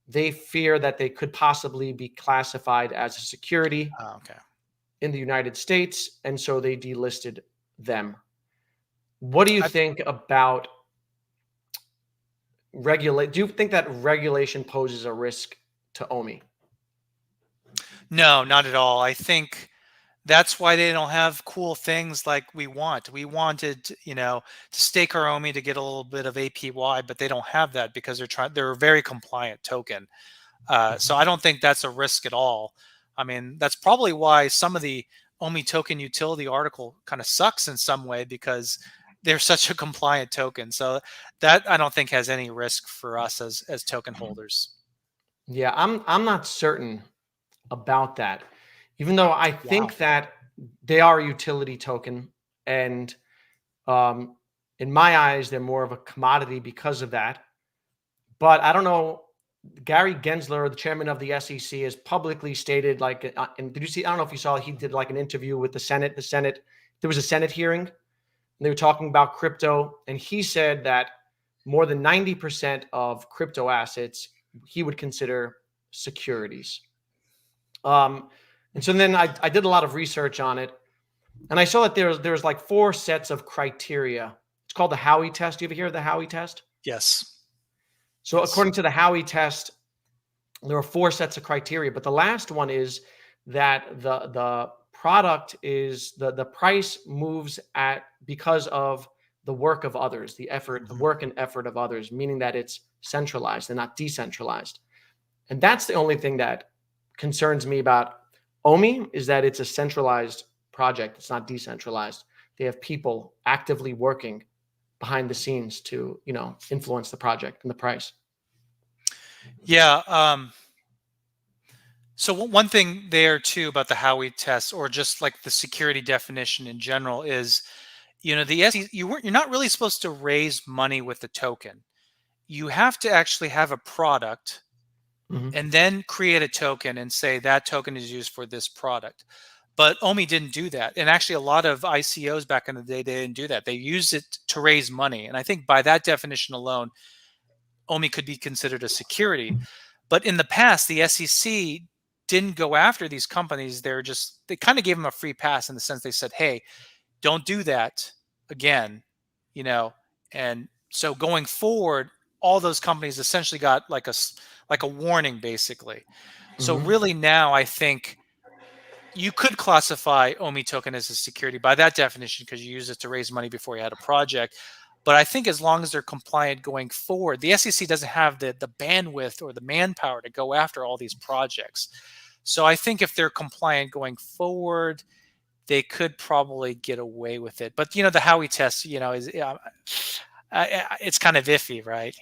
They fear that they could possibly be classified as a security Oh, okay. in the United States. And so they delisted them. What do you I, think about regulate? Do you think that regulation poses a risk to OMI? no, not at all. I think that's why they don't have cool things like we want. We wanted, to stake our OMI to get a little bit of APY, but they don't have that because they're a very compliant token. So I don't think that's a risk at all. I mean, that's probably why some of the OMI token utility article kind of sucks in some way because they're such a compliant token. So that I don't think has any risk for us as token holders. Yeah, I'm not certain about that. Even though I Wow. think that they are a utility token, and um, in my eyes, they're more of a commodity because of that. But I don't know. Gary Gensler, the chairman of the SEC, has publicly stated, like, and did you see? I don't know if you saw, he did like an interview with the Senate. There was a Senate hearing, and they were talking about crypto, and he said that more than 90% of crypto assets he would consider securities. And so then I did a lot of research on it, and I saw that there's like four sets of criteria. It's called the Howey test. You ever hear of the Howey test? Yes. So Yes. according to the Howey test, there are 4 sets of criteria, but the last one is that the product is the price moves at because of the work of others, the effort, the Mhm. work and effort of others, meaning that it's centralized and not decentralized. And that's the only thing that concerns me about OMI is that it's a centralized project. It's not decentralized. They have people actively working behind the scenes to, influence the project and the price. Yeah. So one thing there too about the Howey test, or just like the security definition in general, is the SEC, you're not really supposed to raise money with the token. You have to actually have a product Mhm. and then create a token and say that token is used for this product. But OMI didn't do that. And actually, a lot of ICOs back in the day, they didn't do that. They used it to raise money. And I think by that definition alone, OMI could be considered a security. But in the past, the SEC didn't go after these companies. They kind of gave them a free pass in the sense they said, hey, don't do that again, you know. And so going forward, all those companies essentially got like a warning, basically. So Mhm. really now I think you could classify OMI token as a security by that definition because you use it to raise money before you had a project. But I think as long as they're compliant going forward, the SEC doesn't have the bandwidth or the manpower to go after all these projects. So I think if they're compliant going forward, they could probably get away with it. But the Howey test, is it's kind of iffy, right?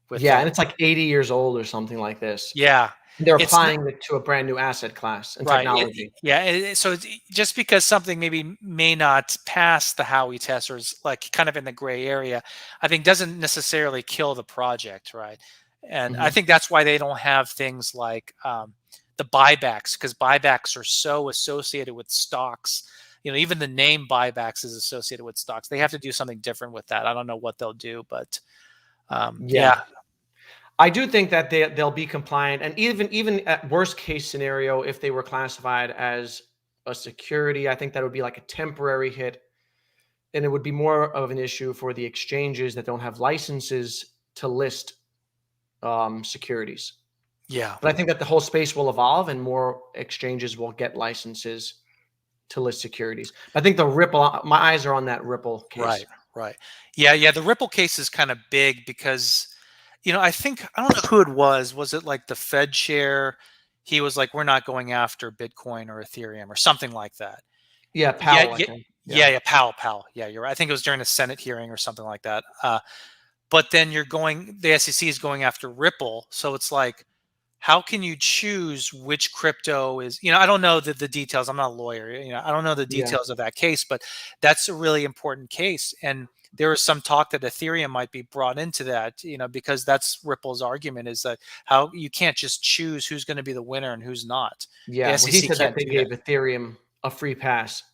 With Yeah, that, and it's like 80 years old or something like this. yeah, They're it's not. applying it to a brand new asset class and Right. technology. Yeah. So just because something maybe may not pass the Howey test or is like kind of in the gray area, I think doesn't necessarily kill the project, right? And I Mhm. think that's why they don't have things like the buybacks, because buybacks are so associated with stocks. Even the name buybacks is associated with stocks. They have to do something different with that. I don't know what they'll do, but yeah, Yeah. I do think that they'll be compliant, and even at worst case scenario, if they were classified as a security, I think that would be like a temporary hit, and it would be more of an issue for the exchanges that don't have licenses to list securities. yeah, But I think that the whole space will evolve, and more exchanges will get licenses to list securities. I think the Ripple, my eyes are on that Ripple case. right, right. Yeah. The Ripple case is kind of big because I don't know who it was. Was it like the Fed chair? He was like, we're not going after Bitcoin or Ethereum or something like that. Yeah, Yeah, Powell, I yeah, think. Yeah. yeah. Powell. Yeah, you're right. I think it was during a Senate hearing or something like that. But then the SEC is going after Ripple. So it's like, how can you choose which crypto is, I don't know the details. I'm not a lawyer. I don't know the Yeah. details of that case, but that's a really important case. And there was some talk that Ethereum might be brought into that, because that's Ripple's argument is that how you can't just choose who's going to be the winner and who's not. The Yeah. Well, he SEC said that can't they do that. gave Ethereum a free pass, but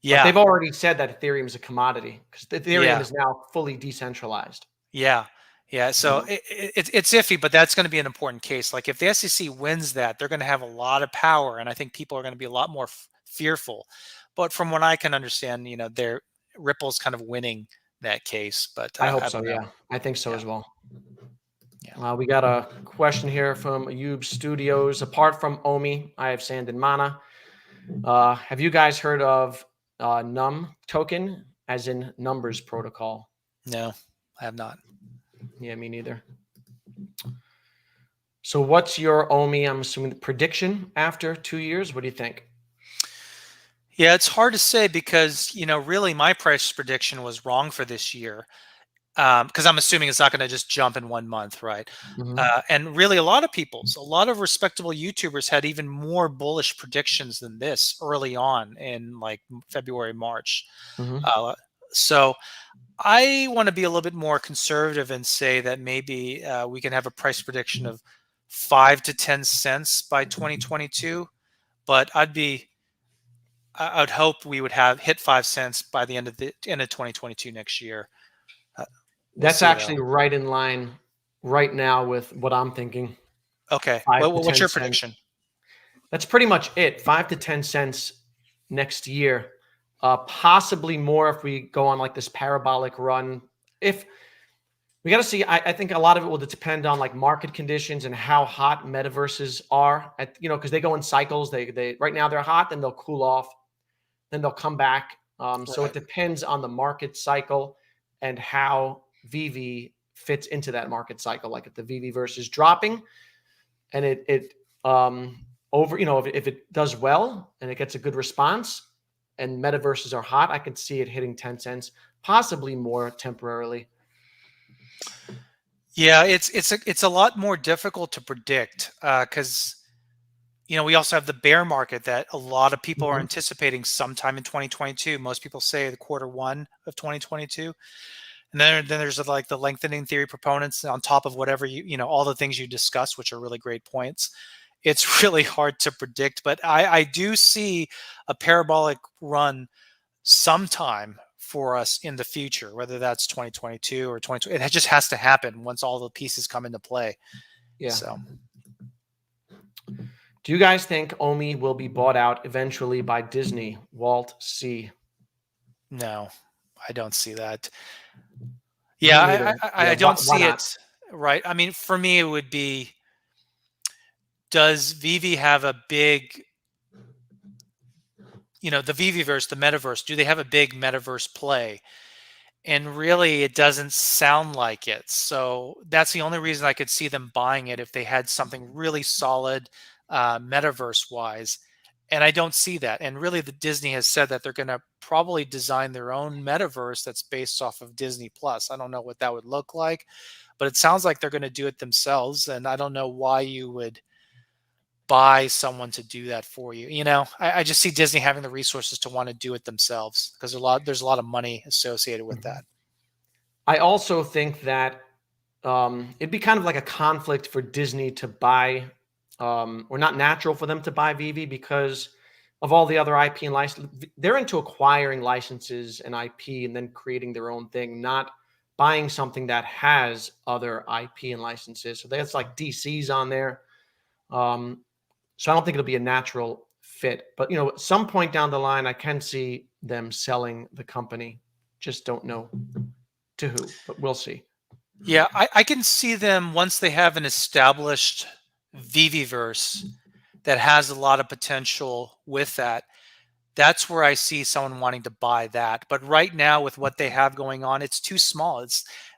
Yeah. they've already said that Ethereum is a commodity because Ethereum Yeah. is now fully decentralized. Yeah. Yeah. So it's iffy, but that's going to be an important case. Like if the SEC wins that, they're going to have a lot of power. And I think people are going to be a lot more fearful. But from what I can understand, Ripple's kind of winning that case. But I hope I so. don't know. Yeah. I think so Yeah. as well. Yeah. We got a question here from Ayub Studios. Apart from OMI, I have Sand and Mana. Have you guys heard of NUM token, as in numbers protocol? No, I have not. Yeah, me neither. So, what's your OMI? I'm assuming the prediction after 2 years. What do you think? Yeah, it's hard to say because, really my price prediction was wrong for this year. Because I'm assuming it's not going to just jump in 1 month, right? Hmm. And really, a lot of respectable YouTubers had even more bullish predictions than this early on in like February, March. Hmm. Uh, so I want to be a little bit more conservative and say that maybe we can have a price prediction of 5 to 10 cents by 2022. But I would hope we would have hit 5 cents by the end of 2022 next year. We'll That's see though. actually right in line right now with what I'm thinking. Okay. Five Well, to what's ten your cents. prediction? That's pretty much it. 5 to 10 cents next year. Possibly more if we go on like this parabolic run. If We got to see. I think a lot of it will depend on like market conditions and how hot metaverses are. Because they go in cycles. They right now they're hot, then they'll cool off, then they'll come back. So it Right. depends on the market cycle and how VeVe fits into that market cycle. Like if the VeVeVerse is dropping and it over, if it does well and it gets a good response and metaverses are hot, I could see it hitting 10 cents, possibly more temporarily. Yeah, it's a lot more difficult to predict because we also have the bear market that a lot of people are Mhm. anticipating sometime in 2022. Most people say the quarter one of 2022. And then there's like the lengthening theory proponents on top of whatever all the things you discussed, which are really great points. It's really hard to predict, but I do see a parabolic run sometime for us in the future, whether that's 2022 or 2020. It just has to happen once all the pieces come into play. Yeah. So Do you guys think OMI will be bought out eventually by Disney? Walt C. no, I don't see that. Me Yeah, neither. I Yeah. don't Why see not? it. Right. I mean, for me, it would be, does VeVe have a big, the VeVeVerse, the metaverse, do they have a big metaverse play? And really, it doesn't sound like it. So that's the only reason I could see them buying it, if they had something really solid metaverse wise. And I don't see that. And really, the Disney has said that they're going to probably design their own metaverse that's based off of Disney Plus. I don't know what that would look like, but it sounds like they're going to do it themselves. And I don't know why you would buy someone to do that for you. I just see Disney having the resources to want to do it themselves because there's a lot of money associated with Mhm. that. I also think that it'd be kind of like a conflict for Disney to buy, or not natural for them to buy VeVe because of all the other IP and license. They're into acquiring licenses and IP and then creating their own thing, not buying something that has other IP and licenses. So that's like DC's on there. Um, so I don't think it'll be a natural fit. But at some point down the line, I can see them selling the company. Just don't know to who, but we'll see. Yeah, I can see them once they have an established VeVeVerse that has a lot of potential with that. That's where I see someone wanting to buy that. But right now, with what they have going on, it's too small.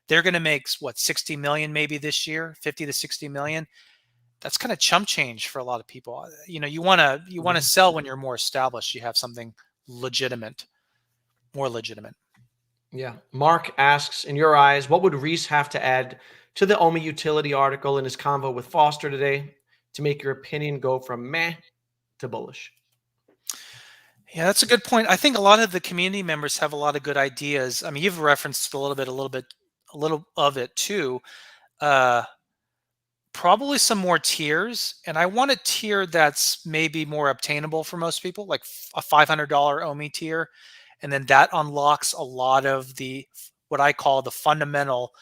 They're going to make what, 60 million maybe this year, 50 to 60 million. That's kind of chump change for a lot of people. You want to Mhm. sell when you're more established. You have something legitimate, more legitimate. Yeah. Mark asks, in your eyes, what would Reese have to add to the OMI utility article in his convo with Foster today to make your opinion go from meh to bullish? Yeah, that's a good point. I think a lot of the community members have a lot of good ideas. I mean, you've referenced a little of it too. Uh, Probably some more tiers, and I want a tier that's maybe more obtainable for most people, like a $500 OMI tier, and then that unlocks a lot of the what I call the fundamental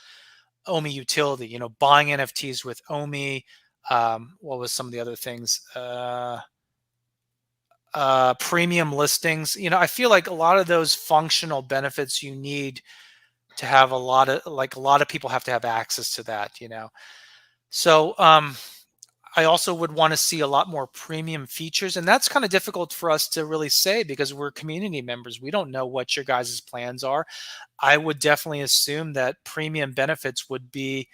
OMI utility. Buying NFTs with OMI. What was some of the other things? Premium listings. I feel like a lot of those functional benefits you need to have a lot of people have to have access to that. So I also would want to see a lot more premium features, and that's kind of difficult for us to really say because we're community members. We don't know what your guys' plans are. I would definitely assume that premium benefits would be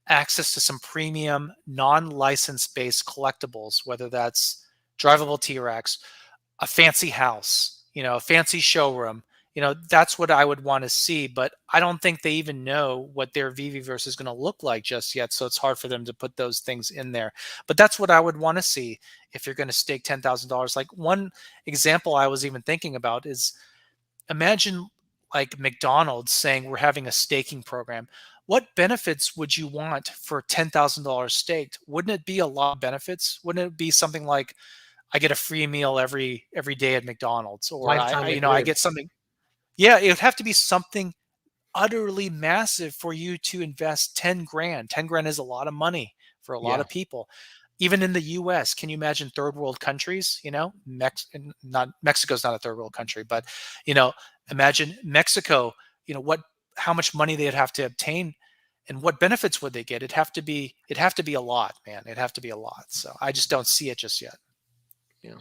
access to some premium non-license based collectibles, whether that's drivable T-Rex, a fancy house, a fancy showroom. That's what I would want to see, but I don't think they even know what their VeVeVerse is going to look like just yet. So it's hard for them to put those things in there. But that's what I would want to see if you're going to stake $10,000. Like one example I was even thinking about is, imagine like McDonald's saying we're having a staking program. What benefits would you want for $10,000 staked? Wouldn't it be a lot of benefits? Wouldn't it be something like I get a free meal every day at McDonald's, or Lifetime I McRib. get something. Yeah, it would have to be something utterly massive for you to invest 10 grand. 10 grand is a lot of money for a lot Yeah. of people. Even in the US, can you imagine third world countries? Not Mexico's not a third world country, but you know, imagine Mexico, what how much money they'd have to obtain And what benefits would they get? It'd have to be a lot, man. It'd have to be a lot. So I just don't see it just yet. Yeah.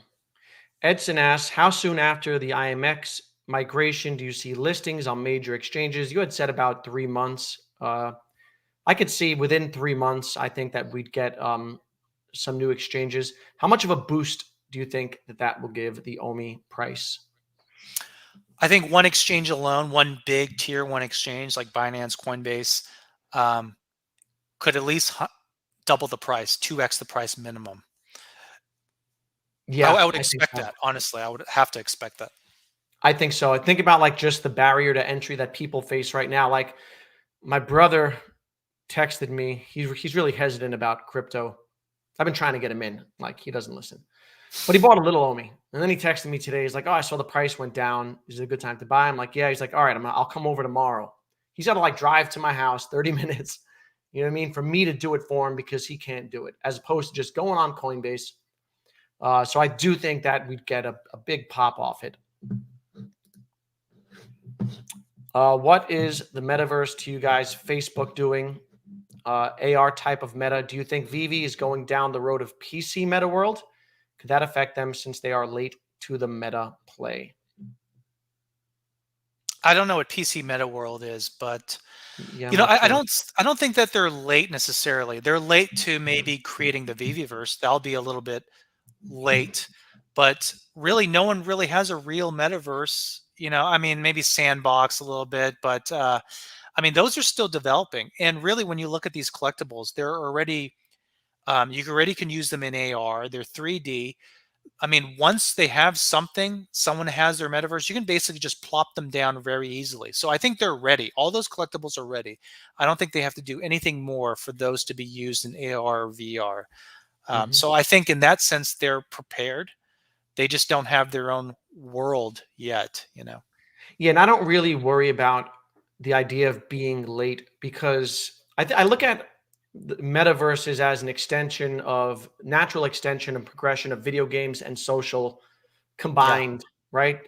Edson asks, how soon after the IMX migration do you see listings on major exchanges? You had said about 3 months. I could see within 3 months, I think that we'd get some new exchanges. How much of a boost do you think that will give the OMI price? I think one exchange alone, one big tier one exchange like Binance, Coinbase, could at least double the price, 2x the price minimum. Yeah, I would I think expect so. that. Honestly, I would have to expect that. I think so. I think about like just the barrier to entry that people face right now. Like my brother texted me. He's really hesitant about crypto. I've been trying to get him in. Like he doesn't listen. But he bought a little OMI. And then he texted me today. He's like, "Oh, I saw the price went down. Is it a good time to buy?" I'm like, "Yeah." He's like, "All right, I'll come over tomorrow." He's got to like drive to my house 30 minutes. You know what I mean? For me to do it for him because he can't do it, as opposed to just going on Coinbase. So I do think that we'd get a big pop off it. What is the metaverse to you guys? Facebook doing AR type of meta? Do you think VeVe is going down the road of PC meta world? Could that affect them since they are late to the meta play? I don't know what PC meta world is, but Yeah, I'm not I sure. don't think that they're late necessarily. They're late to maybe creating the VeVeVerse. That'll be a little bit late, but really no one really has a real metaverse. I mean, maybe Sandbox a little bit, but I mean, those are still developing. And really, when you look at these collectibles, they're already you already can use them in AR. They're 3D. I mean, once they have something, someone has their metaverse, you can basically just plop them down very easily. So I think they're ready. All those collectibles are ready. I don't think they have to do anything more for those to be used in AR or VR. Hmm. So I think in that sense, they're prepared. They just don't have their own world yet. Yeah, and I don't really worry about the idea of being late because I look at the metaverses as an extension of natural extension and progression of video games and social Yeah. combined, right?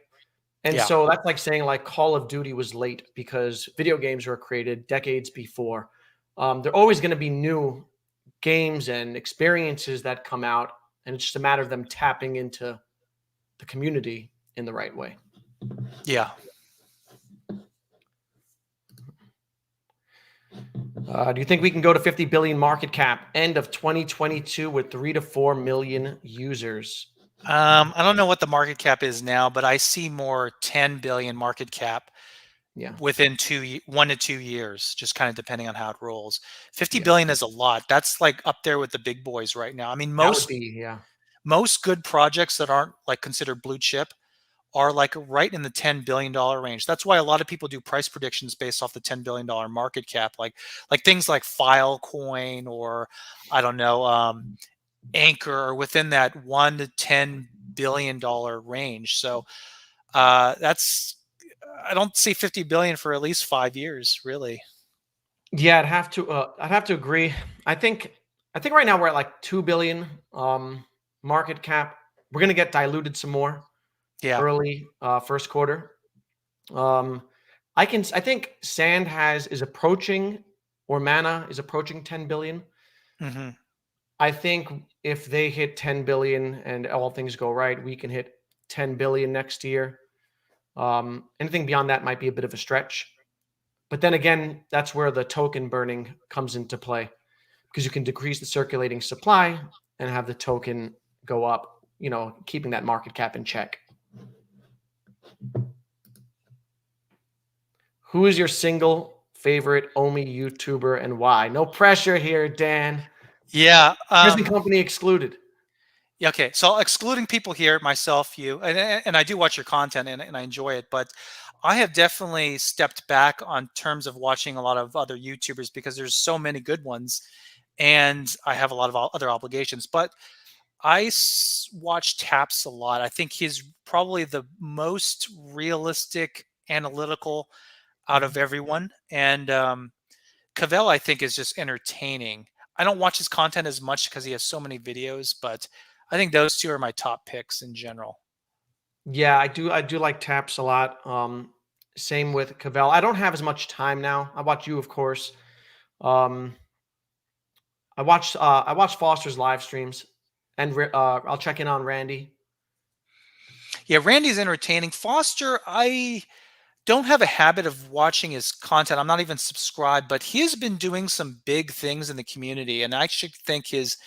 And Yeah. so that's like saying like Call of Duty was late because video games were created decades before. There are always going to be new games and experiences that come out, and it's just a matter of them tapping into the community in the right way. Yeah. Do you think we can go to 50 billion market cap end of 2022 with 3 to 4 million users? I don't know what the market cap is now, but I see more 10 billion market cap Yeah, within 1 to 2 years, just kind of depending on how it rolls. 50 yeah, billion is a lot. That's like up there with the big boys right now. I mean, that would be yeah. most good projects that aren't like considered blue chip are like right in the $10 billion range. That's why a lot of people do price predictions based off the $10 billion market cap, like things like Filecoin or I don't know, Anchor are within that 1 to 10 billion dollar range. So that's I don't see 50 billion for at least 5 years, really. Yeah, I'd have to agree. I think I think right now we're at like 2 billion market cap. We're going to get diluted some more Yeah. early first quarter. Um I think Sand has is approaching or Mana is approaching 10 billion. Hmm. I think if they hit 10 billion and all things go right, we can hit 10 billion next year. Anything beyond that might be a bit of a stretch. But then again, that's where the token burning comes into play because you can decrease the circulating supply and have the token go up, keeping that market cap in check. Who is your single favorite OMI YouTuber and why? No pressure here, Dan. Yeah. Present company excluded. Yeah, okay. So excluding people here, myself, you, and I do watch your content and I enjoy it, but I have definitely stepped back on terms of watching a lot of other YouTubers because there's so many good ones, and I have a lot of other obligations. But watch Taps a lot. I think he's probably the most realistic, analytical out of everyone, and Cavell, I think, is just entertaining. I don't watch his content as much because he has so many videos, but I think those two are my top picks in general. Yeah, I do like Taps a lot. Same with Cavell. I don't have as much time now. I watch you, of course. Um, I watch Foster's live streams, and I'll check in on Randy. Yeah, Randy's entertaining. Foster, I don't have a habit of watching his content. I'm not even subscribed, but he has been doing some big things in the community, and I actually think his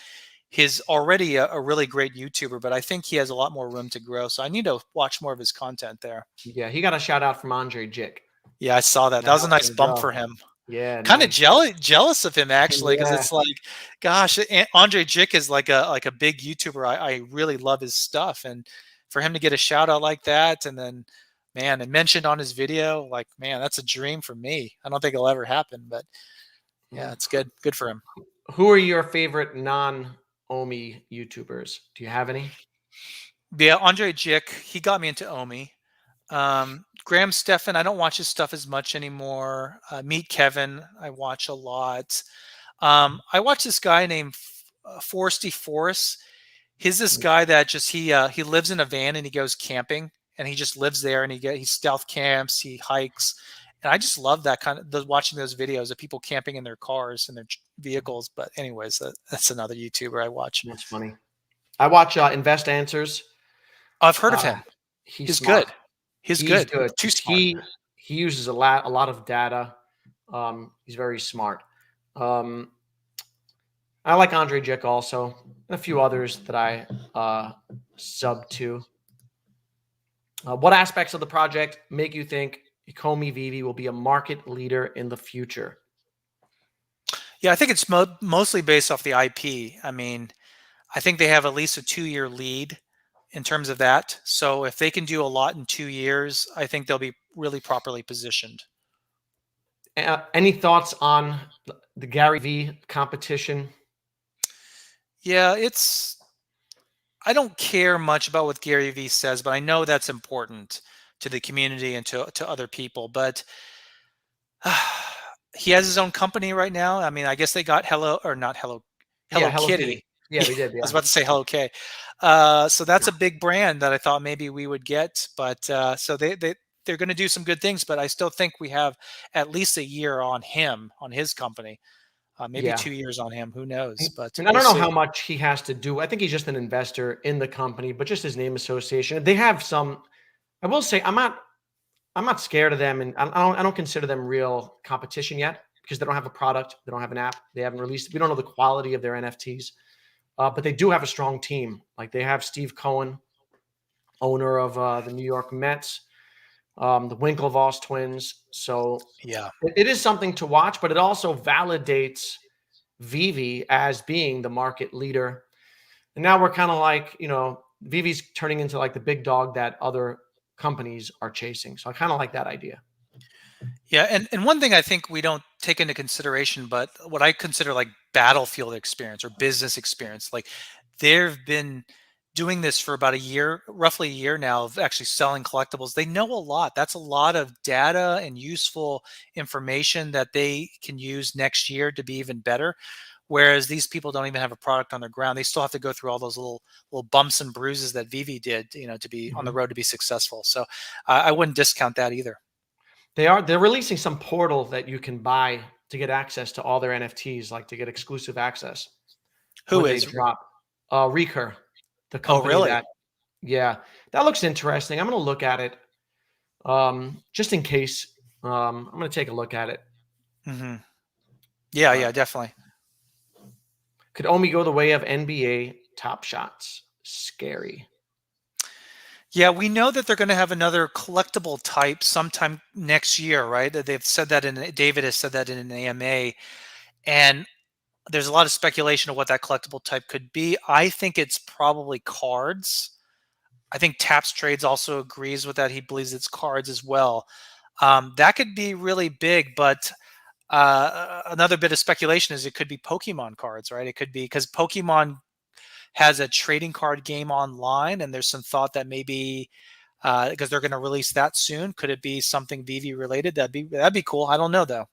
already a really great YouTuber, but I think he has a lot more room to grow. So I need to watch more of his content there. Yeah, he got a shout out from Andre Jick. Yeah, I saw that. That That was a helped nice things bump out. for him. Yeah, Kind of nice. jealous of him actually, because Yeah. it's like, gosh, Andre Jick is like a big YouTuber. I really love his stuff, and for him to get a shout out like that, and then man, and mentioned on his video, like man, that's a dream for me. I don't think it'll ever happen, but yeah, Mm. it's good for him. Who are your favorite non-OMI YouTubers? Do you have any? Yeah, Andre Jick, he got me into OMI. Graham Stephan, I don't watch his stuff as much anymore. Meet Kevin, I watch a lot. I watch this guy named Foresty Forrest. He's this guy that just he lives in a van and he goes camping and he just lives there and he stealth camps, he hikes, and I just love that kind of watching those videos of people camping in their cars and their vehicles. But anyways, that's another YouTuber I watch. That's funny. I watch Invest Answers. I've heard of Uh, him. he's He's smart. good. He's He's good. good. Too smart. He uses a lot of data. He's very smart. Um, I like Andre Jick also, and a few others that I sub to. What aspects of the project make you think Ecomi VeVe will be a market leader in the future? Yeah, I think it's mostly based off the IP. I mean, I think they have at least a 2-year lead in terms of that. So if they can do a lot in 2 years, I think they'll be really properly positioned. Any thoughts on the Gary V competition? Yeah, I don't care much about what Gary Vee says, but I know that's important to the community and to other people. But he has his own company right now. I mean, I guess they got Yeah, Hello Hello Kitty. Kitty. Yeah, Yeah, they did. I was Yeah, about to say Hello K. So that's a big brand that I thought maybe we would get. But so they're going to do some good things. But I still think we have at least a year on him, on his company. Maybe yeah. 2 years on him. Who knows? But And I we'll don't know how see. much he has to do. I think he's just an investor in the company, but just his name association. They have some. I will say I'm not scared of them, and I don't consider them real competition yet because they don't have a product, they don't have an app, they haven't released. We don't know the quality of their NFTs, but they do have a strong team. Like they have Steve Cohen, owner of the New York Mets, the Winklevoss twins. So Yeah. it is something to watch, but it also validates VeVe as being the market leader. And now we're kind of like, VeVe's turning into like the big dog that other companies are chasing. So I kind of like that idea. Yeah, and one thing I think we don't take into consideration, but what I consider like battlefield experience or business experience, like they've been doing this for about a year, roughly a year now, of actually selling collectibles. They know a lot. That's a lot of data and useful information that they can use next year to be even better. Whereas these people don't even have a product on the ground. They still have to go through all those little bumps and bruises that VeVe did, to be on the Mhm. road to be successful. So I wouldn't discount that either. They're releasing some portal that you can buy to get access to all their NFTs, like to get exclusive access Who when they is? drop. Recur, the Oh, company really? that, yeah, that looks interesting. I'm gonna look at it, just in case. I'm gonna take a look at it. Hmm. Yeah, Uh, yeah, definitely. could Omi go the way of NBA Top Shots? Scary. Yeah, we know that they're going to have another collectible type sometime next year, right? They've said that David has said that in an AMA, and there's a lot of speculation of what that collectible type could be. I think it's probably cards. I think Taps Trades also agrees with that. He believes it's cards as well. That could be really big, but another bit of speculation is it could be Pokemon cards, right? It could be because Pokemon has a trading card game online, and there's some thought that maybe because they're going to release that soon, could it be something VeVe related? That'd be cool. I don't know though.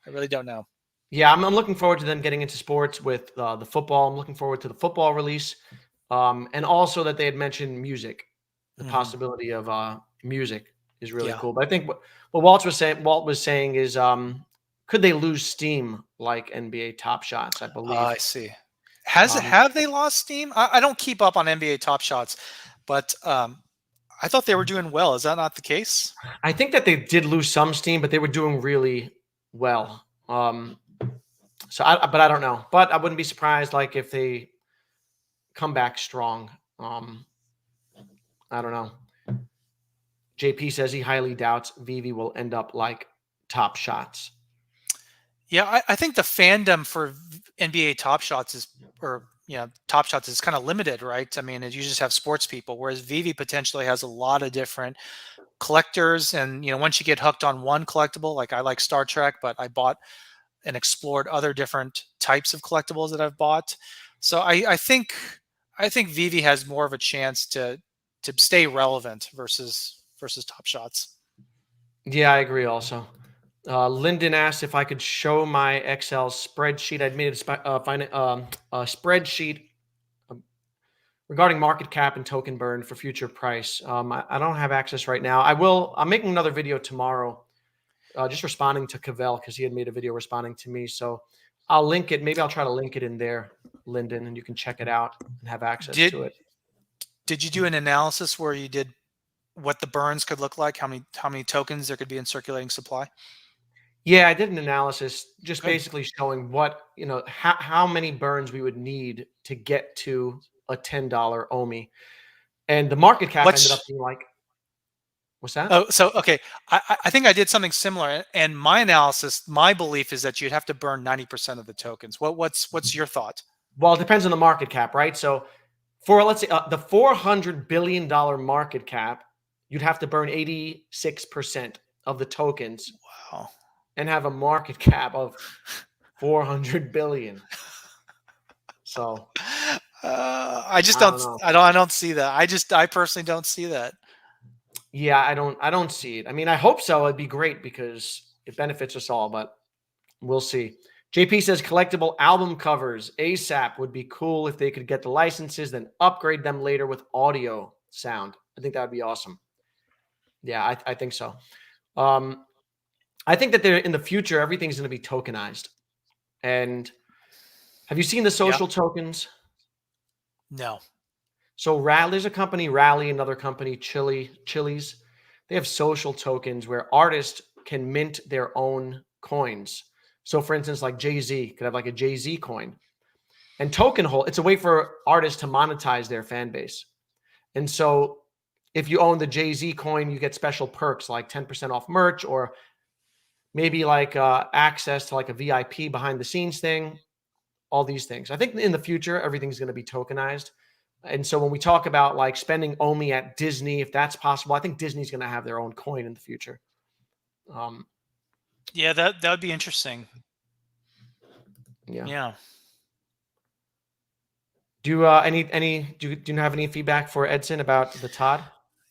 I really don't know. Yeah, I'm looking forward to them getting into sports with the football. I'm looking forward to the football release, and also that they had mentioned music. The Hmm. possibility of music is really Yeah. cool. But I think what Walt was saying is, could they lose steam like NBA Top Shots, I I believe. see. Um, Have they lost steam? I don't keep up on NBA Top Shots, but I thought they were doing well. Is that not the case? I think that they did lose some steam, but they were doing really well. But I don't know. But I wouldn't be surprised, like if they come back strong. Um, I don't know. JP says he highly doubts VeVe will end up like Top Shots. Yeah, I think the fandom for NBA Top Shots is, or Top Shots is kind of limited, right? I mean, you just have sports people, whereas VeVe potentially has a lot of different collectors, and once you get hooked on one collectible, like I like Star Trek, but I bought and explored other different types of collectibles that I've bought. So I think VeVe has more of a chance to stay relevant versus Top Shots. Yeah, I agree also. Lyndon asked if I could show my Excel spreadsheet. I'd made a spreadsheet regarding market cap and token burn for future price. I don't have access right now. I will. I'm making another video tomorrow, just responding to Cavell because he had made a video responding to me. So I'll link it. Maybe I'll try to link it in there, Lyndon, and you can check it out and have access Did to it. did you do an analysis where you did what the burns could look like? How many tokens there could be in circulating supply? Yeah, I did an analysis just Good. basically showing how many burns we would need to get to a $10 OMI. And the market cap ended up What's being like, what's that? Oh, so okay. I think I did something similar, and my analysis, my belief is that you'd have to burn 90% of the tokens. What's your thought? Well, it depends on the market cap, right? So for let's say the $400 billion market cap, you'd have to burn 86% of the tokens Wow. and have a market cap of 400 billion. So I just I don't know. I don't see that. I personally don't see that. Yeah, I don't see it. I mean, I hope so. It'd be great because it benefits us all, but we'll see. JP says collectible album covers ASAP would be cool if they could get the licenses, then upgrade them later with audio sound. I think that would be awesome. Yeah, I think so. Um, I think that they're in the future, everything's going to be tokenized. And have you seen the Yeah. social tokens? No. So there's a company, Rally, another company, Chili's. They have social tokens where artists can mint their own coins. So for instance, like Jay-Z could have like a Jay-Z coin. And token hold, it's a way for artists to monetize their fan base. And so if you own the Jay-Z coin, you get special perks like 10% off merch or maybe like access to like a VIP behind the scenes thing, all these things. I think in the future, everything's going to be tokenized. And so when we talk about like spending OMI at Disney, if that's possible, I think Disney's going to have their own coin in the future. Yeah, that would be interesting. Yeah. Yeah. Do you do you have any feedback for Edson about the Todd?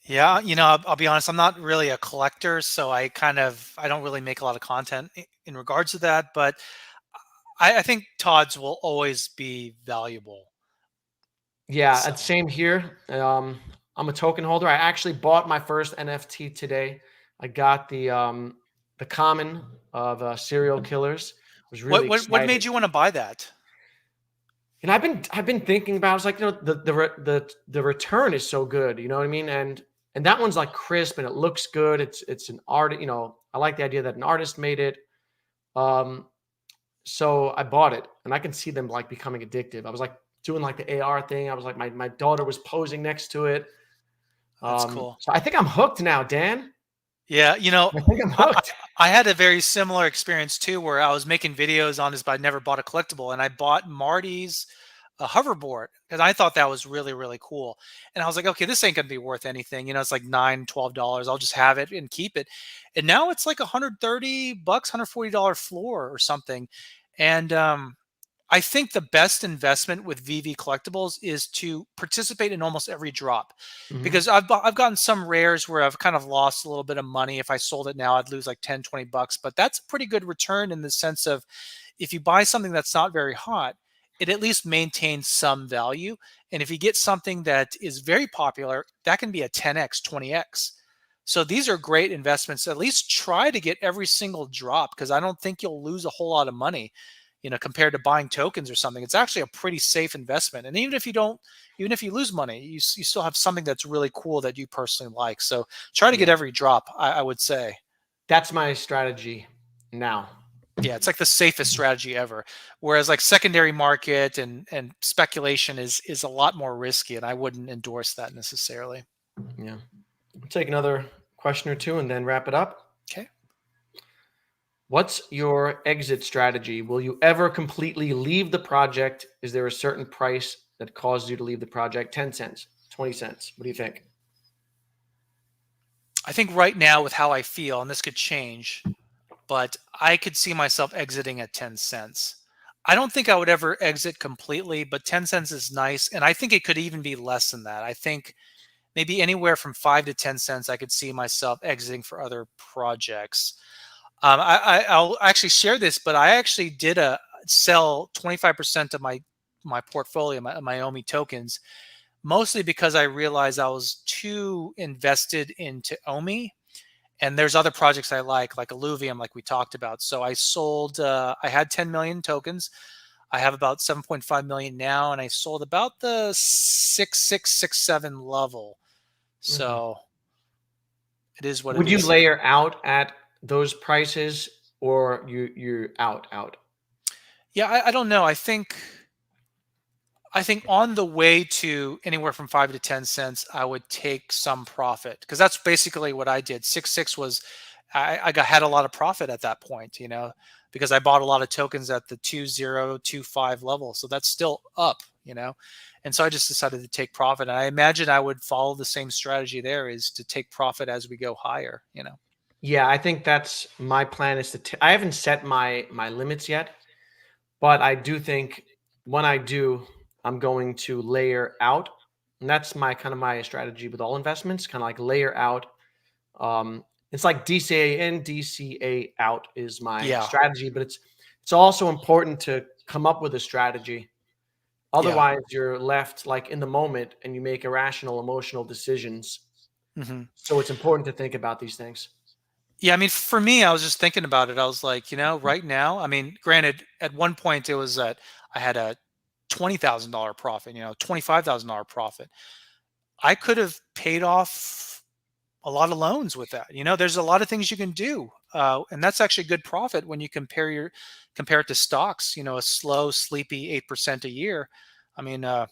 Yeah, I'll be honest, I'm not really a collector, so I don't really make a lot of content in regards to that, but I think Todd's will always be valuable. Yeah, So it's same here. I'm a token holder. I actually bought my first NFT today. I got the common of serial killers. Was really what excited. made you want to buy that? And I've been thinking about. I was like, the return is so good. You know what I mean? And that one's like crisp and it looks good. It's an art. I like the idea that an artist made it. So I bought it, and I can see them like becoming addictive. I was like doing like the AR thing. I was like my daughter was posing next to it. That's cool. So I think I'm hooked now, Dan. Yeah, I think I'm I, I hooked. I had a very similar experience too, where I was making videos on this, but I never bought a collectible, and I bought Marty's a hoverboard because I thought that was really, really cool. And I was like, okay, this ain't gonna be worth anything. It's like $9, $12. I'll just have it and keep it. And now it's like $130, $140 floor or something. And I think the best investment with VeVe collectibles is to participate in almost every drop, Mhm. because I've gotten some rares where I've kind of lost a little bit of money. If I sold it now, I'd lose like 10, $20, but that's a pretty good return in the sense of if you buy something that's not very hot, it at least maintains some value. And if you get something that is very popular, that can be a 10x, 20x. So these are great investments. At least try to get every single drop, because I don't think you'll lose a whole lot of money, compared to buying tokens or something. It's actually a pretty safe investment. And even if you lose money, you still have something that's really cool that you personally like. So try to get Yeah. every drop, I would say. That's my strategy now. Yeah, it's like the safest strategy ever. Whereas like secondary market and speculation is a lot more risky, and I wouldn't endorse that necessarily. Yeah. We'll take another question or two and then wrap it up. Okay. What's your exit strategy? Will you ever completely leave the project? Is there a certain price that causes you to leave the project? 10 cents, 20 cents. What do you think? I think right now, with how I feel, and this could change, but I could see myself exiting at 10 cents. I don't think I would ever exit completely, but 10 cents is nice. And I think it could even be less than that. I think maybe anywhere from 5 to 10 cents, I could see myself exiting for other projects. I'll actually share this, but I actually did sell 25% of my portfolio, my OMI tokens, mostly because I realized I was too invested into OMI, and there's other projects I like Illuvium, like we talked about. So I sold. I had 10 million tokens. I have about 7.5 million now, and I sold about the 6.667 level. Mhm. So it is what it Would you is. layer out at those prices or you're out? Yeah, I don't know. I think on the way to anywhere from 5 to 10 cents, I would take some profit, because that's basically what I did. 6.6 was had a lot of profit at that point, because I bought a lot of tokens at the 2025 level, so that's still up. And so I just decided to take profit. And I imagine I would follow the same strategy there, is to take profit as we go higher. Yeah, I think that's my plan is I haven't set my limits yet, but I do think when I do, I'm going to layer out. And that's my kind of my strategy with all investments, kind of like layer out. It's like DCA in, DCA out is my Yeah, strategy, but it's also important to come up with a strategy. yeah. Otherwise, you're left like in the moment and you make irrational emotional decisions. hmm So it's important to think about these things. Yeah, I mean, for me, I was just thinking about it. I was like, right now, I mean, granted, at one point it was that I had a $20,000 profit, $25,000 profit. I could have paid off a lot of loans with that. There's a lot of things you can do, and that's actually good profit when you compare it to stocks. A slow, sleepy 8% a year. I mean, a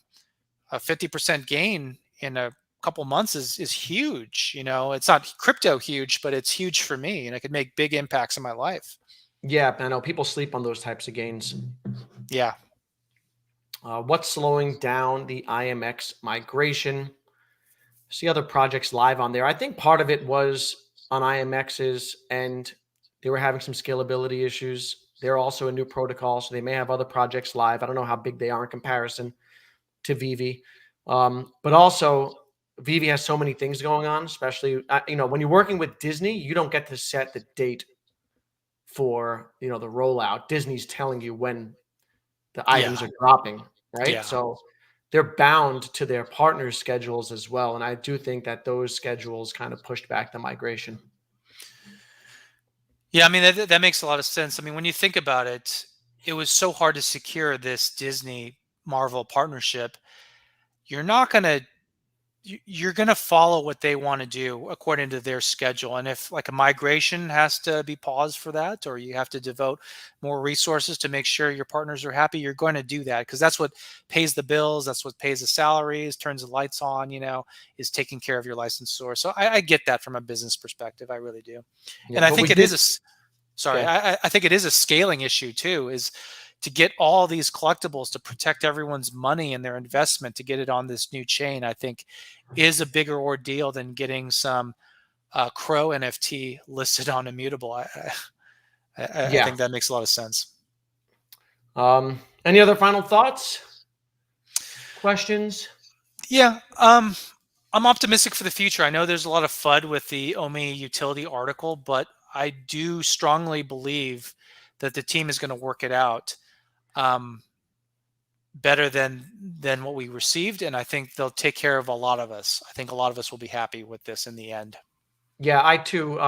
50% gain in a couple months is huge. It's not crypto huge, but it's huge for me, and it could make big impacts in my life. Yeah, I know people sleep on those types of gains. Yeah. What's slowing down the IMX migration? See other projects live on there. I think part of it was on IMX's and they were having some scalability issues. They're also a new protocol, so they may have other projects live. I don't know how big they are in comparison to VeVe. But also, VeVe has so many things going on, especially, when you're working with Disney, you don't get to set the date for, the rollout. Disney's telling you when the Yeah. items are dropping, right? Yeah. So they're bound to their partners' schedules as well. And I do think that those schedules kind of pushed back the migration. Yeah. I mean, that makes a lot of sense. I mean, when you think about it, it was so hard to secure this Disney Marvel partnership. You're not going to you're going to follow what they want to do according to their schedule. And if like a migration has to be paused for that, or you have to devote more resources to make sure your partners are happy, you're going to do that, because that's what pays the bills. That's what pays the salaries, turns the lights on, is taking care of your licensor. So I get that from a business perspective. I really do. Yeah, And I but we think it did. is sorry, Yeah, I think it is a scaling issue too, is to get all these collectibles to protect everyone's money and their investment to get it on this new chain. I think is a bigger ordeal than getting some Crow NFT listed on Immutable. I yeah. think that makes a lot of sense. Any other final thoughts, questions? Yeah, I'm optimistic for the future. I know there's a lot of FUD with the OMI Utility article, but I do strongly believe that the team is going to work it out better than what we received, and I think they'll take care of a lot of us. I think a lot of us will be happy with this in the end. Yeah, I too.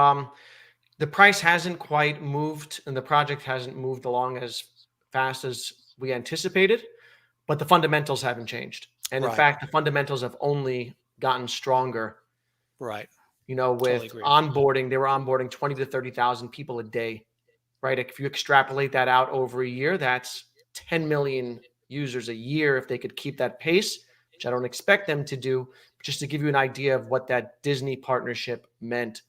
The price hasn't quite moved, and the project hasn't moved along as fast as we anticipated, but the fundamentals haven't changed. And in Right. fact, the fundamentals have only gotten stronger. Right. Totally With agree. onboarding, they were onboarding 20 to 30,000 people a day, right? If you extrapolate that out over a year, that's 10 million users a year if they could keep that pace, which I don't expect them to do. But just to give you an idea of what that Disney partnership meant.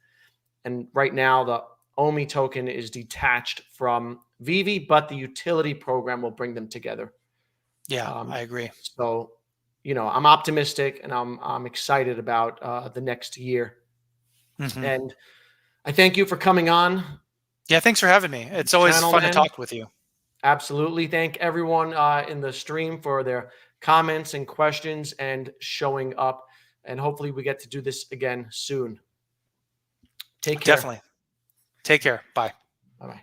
And right now, the OMI token is detached from VeVe, but the utility program will bring them together. Yeah, Um, I agree. so, I'm optimistic and I'm excited about the next year. Hmm. And I thank you for coming on Yeah, thanks for having me. It's always channel, fun to man. talk with you. Absolutely. Thank everyone in the stream for their comments and questions and showing up. And hopefully we get to do this again soon. Take care. Definitely. Take care. Bye. Bye bye.